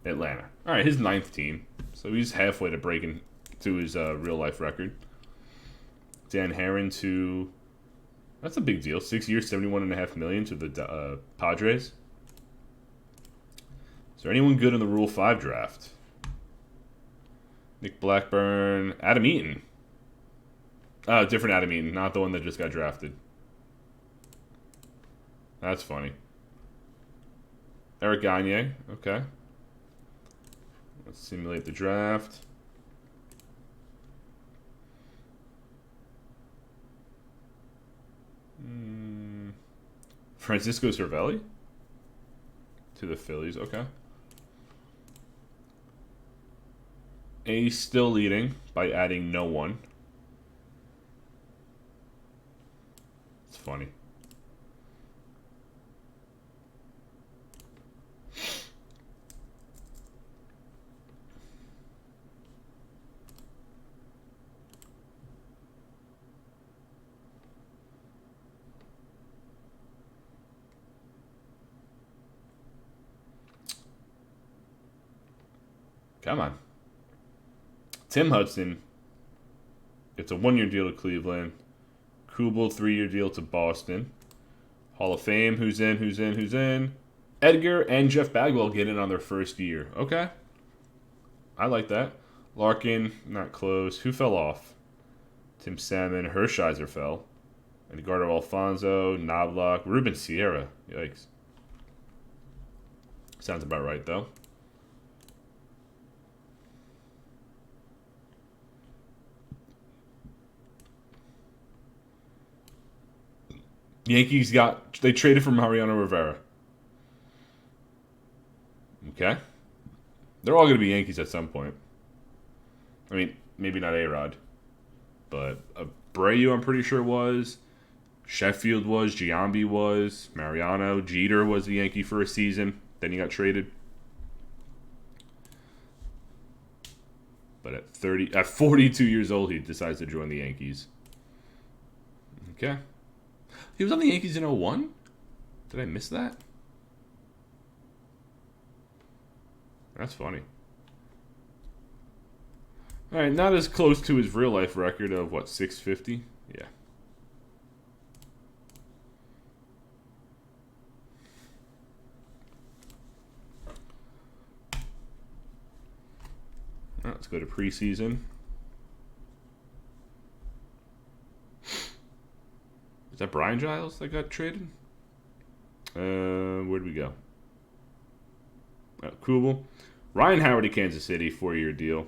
Atlanta. All right, his 9th team. So he's halfway to breaking to his real-life record. Dan Herron to... That's a big deal. 6 years, $71.5 million to the Padres. Is there anyone good in the Rule 5 draft? Nick Blackburn. Adam Eaton. Oh, different Adam Eaton. Not the one that just got drafted. That's funny. Eric Gagne. Okay. Let's simulate the draft. Francisco Cervelli to the Phillies. Okay. Ace still leading by adding no one. It's funny. Come on. Tim Hudson. It's a 1-year deal to Cleveland. Kubel, 3-year deal to Boston. Hall of Fame. Who's in? Edgar and Jeff Bagwell get in on their first year. Okay. I like that. Larkin, not close. Who fell off? Tim Salmon. Hershiser fell. Edgardo Alfonso. Knobloch. Ruben Sierra. Yikes. Sounds about right, though. Yankees they traded for Mariano Rivera. Okay. They're all going to be Yankees at some point. I mean, maybe not A-Rod. But Abreu, I'm pretty sure was. Sheffield was. Giambi was. Mariano. Jeter was the Yankee for a season. Then he got traded. But at 42 years old, he decides to join the Yankees. Okay. He was on the Yankees in 01? Did I miss that? That's funny. All right, not as close to his real life record of what, 650? Yeah. All right, let's go to preseason. Is that Brian Giles that got traded? Where'd we go? Kubel. Ryan Howard to Kansas City, 4-year deal.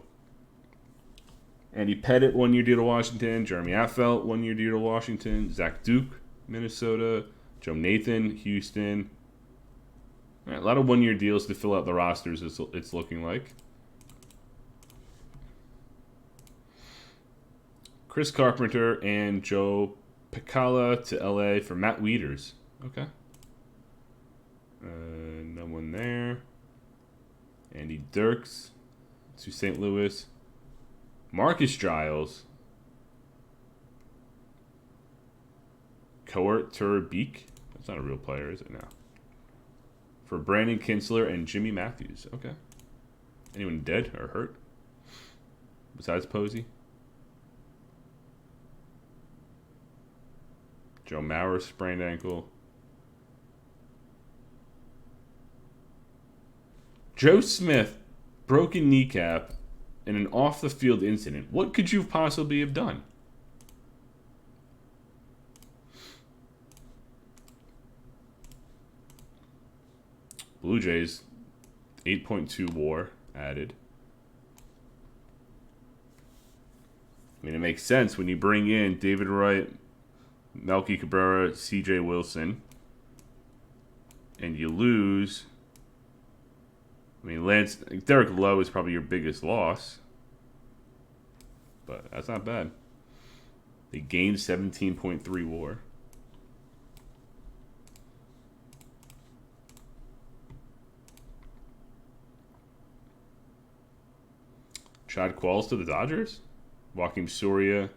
Andy Pettit, 1-year deal to Washington. Jeremy Affeldt, 1-year deal to Washington. Zach Duke, Minnesota. Joe Nathan, Houston. All right, a lot of 1-year deals to fill out the rosters, it's looking like. Chris Carpenter and Joe Picala to LA for Matt Wieters. Okay. No one there. Andy Dirks to St. Louis. Marcus Giles. Coert Turbeek. That's not a real player, is it now? For Brandon Kinsler and Jimmy Matthews. Okay. Anyone dead or hurt? Besides Posey? Joe Mauer, sprained ankle. Joe Smith, broken kneecap in an off-the-field incident. What could you possibly have done? Blue Jays, 8.2 WAR added. I mean, it makes sense when you bring in David Wright, Melky, Cabrera, C.J. Wilson, and you lose. I mean, Derek Lowe is probably your biggest loss, but that's not bad. They gained 17.3 WAR. Chad Qualls to the Dodgers. Joakim Soria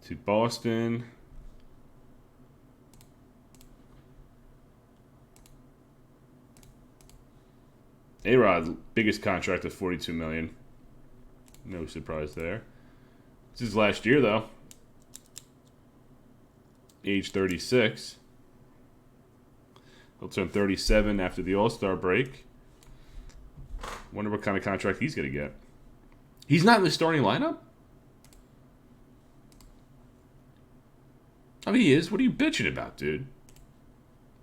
to Boston. A-Rod, biggest contract of $42 million. No surprise there. This is last year, though. Age 36. He'll turn 37 after the All-Star break. Wonder what kind of contract he's going to get. He's not in the starting lineup? I mean, he is. What are you bitching about, dude?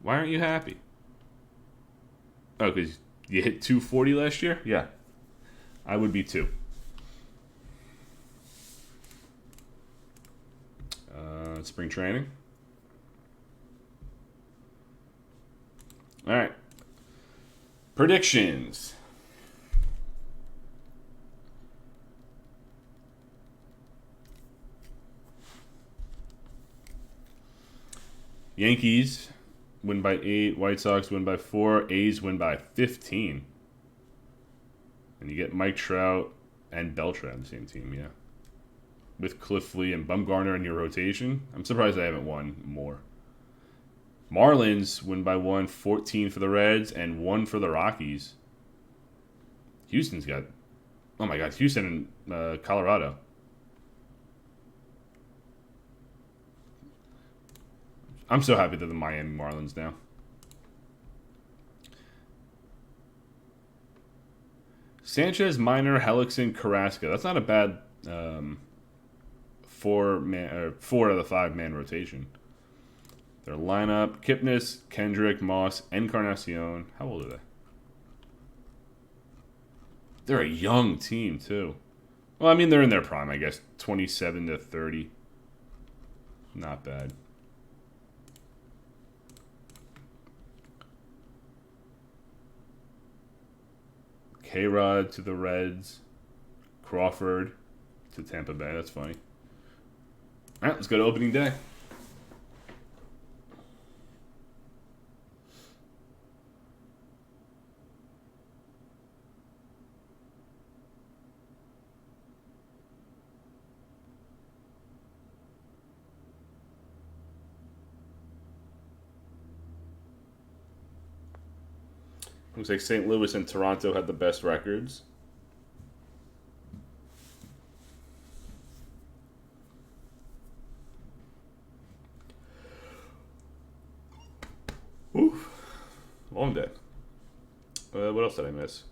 Why aren't you happy? Oh, because you hit 240 last year? Yeah. I would be too. Spring training. All right. Predictions. Yankees win by 8. White Sox win by 4. A's win by 15. And you get Mike Trout and Beltran on the same team, yeah. With Cliff Lee and Bumgarner in your rotation. I'm surprised I haven't won more. Marlins win by 1. 14 for the Reds and 1 for the Rockies. Houston's got... Oh my God, Houston and Colorado. I'm so happy they're the Miami Marlins now. Sanchez, Minor, Hellickson, Carrasco. That's not a bad 4 out of the 5-man rotation. Their lineup: Kipnis, Kendrick, Moss, Encarnacion. How old are they? They're a young team too. Well, I mean, they're in their prime, I guess. 27 to 30. Not bad. K-Rod to the Reds. Crawford to Tampa Bay. That's funny. All right, let's go to opening day. Looks like St. Louis and Toronto had the best records. Oof. Long day. What else did I miss?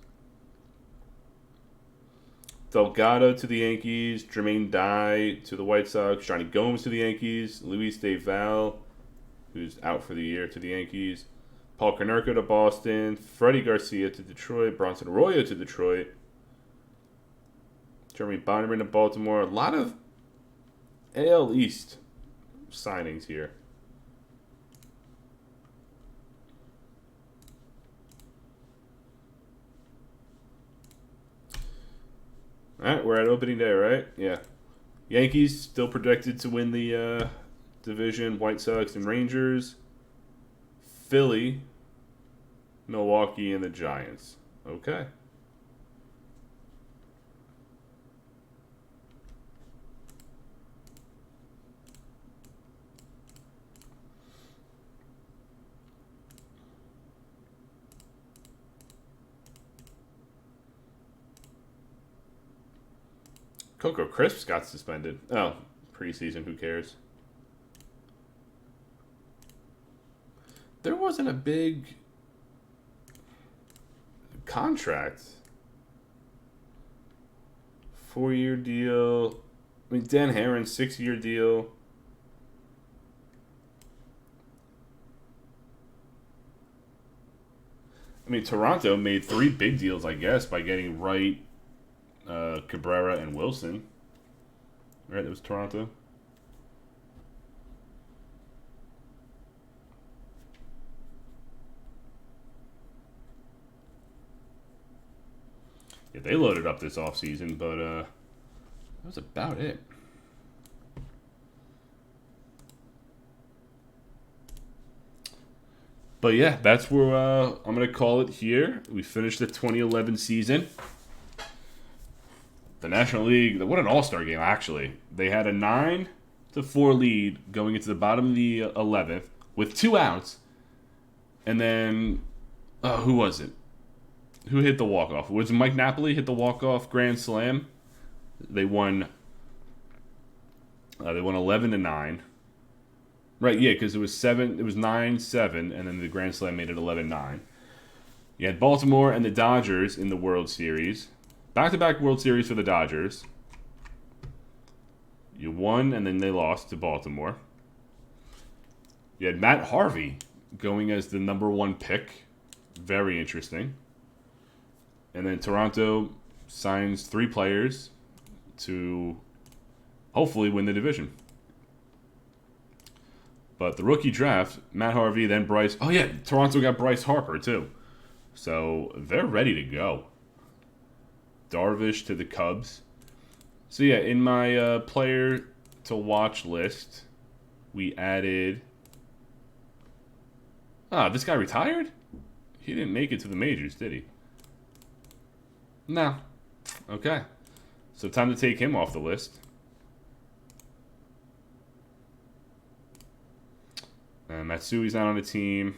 Delgado to the Yankees. Jermaine Dye to the White Sox. Johnny Gomes to the Yankees. Luis De Val, who's out for the year, to the Yankees. Paul Konerko to Boston. Freddie Garcia to Detroit. Bronson Arroyo to Detroit. Jeremy Bonnerman to Baltimore. A lot of AL East signings here. All right, we're at opening day, right? Yeah. Yankees still projected to win the division. White Sox and Rangers. Philly, Milwaukee, and the Giants. Okay. Coco Crisp got suspended. Oh, preseason, who cares? There wasn't a big contract. 4-year deal. I mean, Dan Herron, 6-year deal. I mean, Toronto made 3 big deals, I guess, by getting Wright, Cabrera, and Wilson. Right, that was Toronto. Yeah, they loaded up this offseason, but that was about it. But yeah, that's where I'm going to call it here. We finished the 2011 season. The National League, what an all-star game, actually. They had a 9-4 lead going into the bottom of the 11th with 2 outs. And then, who was it? Who hit the walk-off? Was it Mike Napoli hit the walk-off grand slam? They won 11-9. Right, yeah, because it was 9-7, and then the grand slam made it 11-9. You had Baltimore and the Dodgers in the World Series. Back-to-back World Series for the Dodgers. You won, and then they lost to Baltimore. You had Matt Harvey going as the number 1 pick. Very interesting. And then Toronto signs 3 players to hopefully win the division. But the rookie draft, Matt Harvey, then Bryce. Oh, yeah, Toronto got Bryce Harper, too. So they're ready to go. Darvish to the Cubs. So, yeah, in my player to watch list, we added... this guy retired? He didn't make it to the majors, did he? No. Okay. So, time to take him off the list. Matsui's not on the team.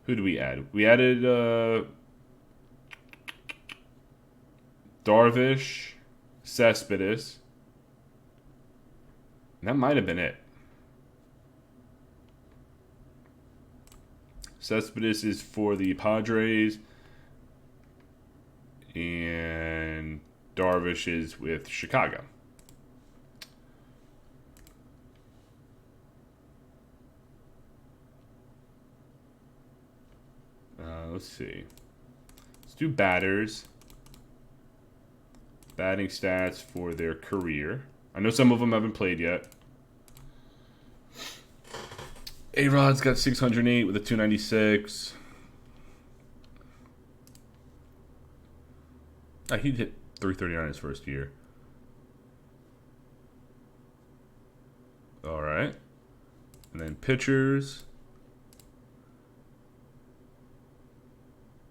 Who do we add? We added Darvish, Cespedes. And that might have been it. Cespedes is for the Padres. And Darvish is with Chicago. Let's see. Let's do batters. Batting stats for their career. I know some of them haven't played yet. A-Rod's got 608 with a 296. He hit 339 his first year. pitchers.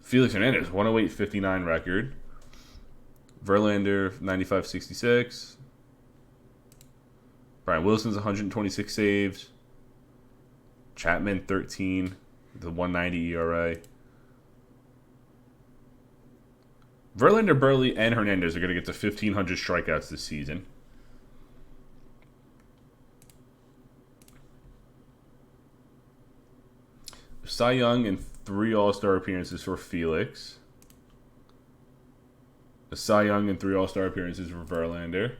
Felix Hernandez, 108.59 record. Verlander, 95.66. Brian Wilson's 126 saves. Chapman, 13. The 190 ERA. Verlander, Burley, and Hernandez are going to get to 1,500 strikeouts this season. Cy Young and 3 All-Star appearances for Felix. A Cy Young and 3 All-Star appearances for Verlander.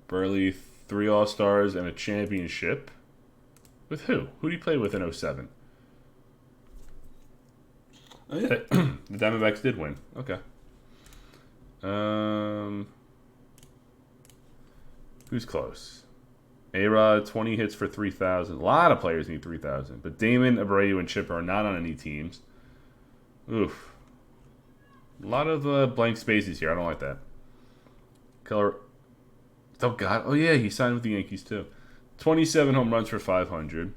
Burley, 3 All-Stars and a championship. With who? Who did he play with in 07? Oh, yeah. The Diamondbacks did win. Okay. Who's close? A-Rod, 20 hits for 3,000. A lot of players need 3,000. But Damon, Abreu, and Chipper are not on any teams. Oof. A lot of blank spaces here. I don't like that. Color. Oh, God. Oh, yeah. He signed with the Yankees, too. 27 home runs for 500.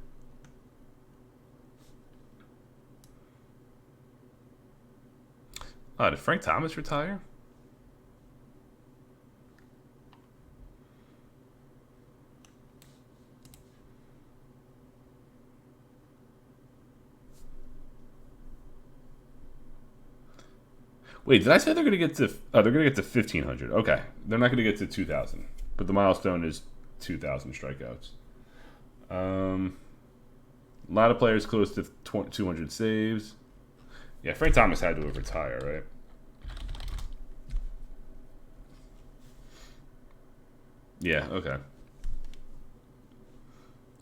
Did Frank Thomas retire? Wait, did I say they're going to get to? Oh, they're going to get to 1,500. Okay, they're not going to get to 2,000, but the milestone is 2,000 strikeouts. A lot of players close to 200 saves. Yeah, Frank Thomas had to have retired, right? Yeah, okay.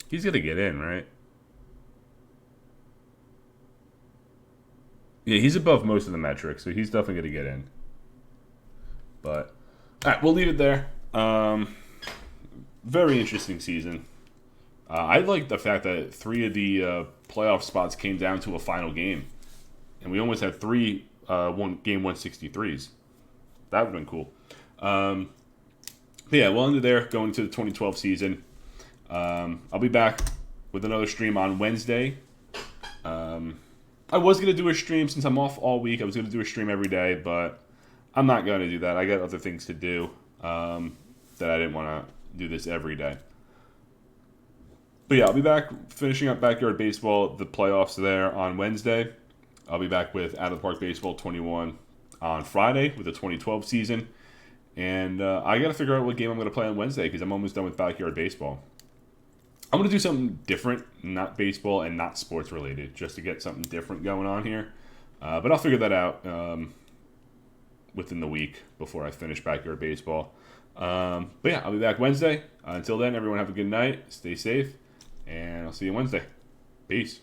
He's going to get in, right? Yeah, he's above most of the metrics, so he's definitely going to get in. But, all right, we'll leave it there. Very interesting season. I like the fact that 3 of the playoff spots came down to a final game. And we almost had 3 game 163s. That would have been cool. But yeah, we'll end it there going to the 2012 season. I'll be back with another stream on Wednesday. I was going to do a stream since I'm off all week. I was going to do a stream every day, but I'm not going to do that. I got other things to do that I didn't want to do this every day. But yeah, I'll be back finishing up Backyard Baseball, the playoffs there on Wednesday. I'll be back with Out of the Park Baseball 21 on Friday with the 2012 season. And I got to figure out what game I'm going to play on Wednesday because I'm almost done with Backyard Baseball. I'm going to do something different, not baseball and not sports related, just to get something different going on here. But I'll figure that out within the week before I finish Backyard Baseball. But yeah, I'll be back Wednesday. Until then, everyone have a good night. Stay safe. And I'll see you Wednesday. Peace.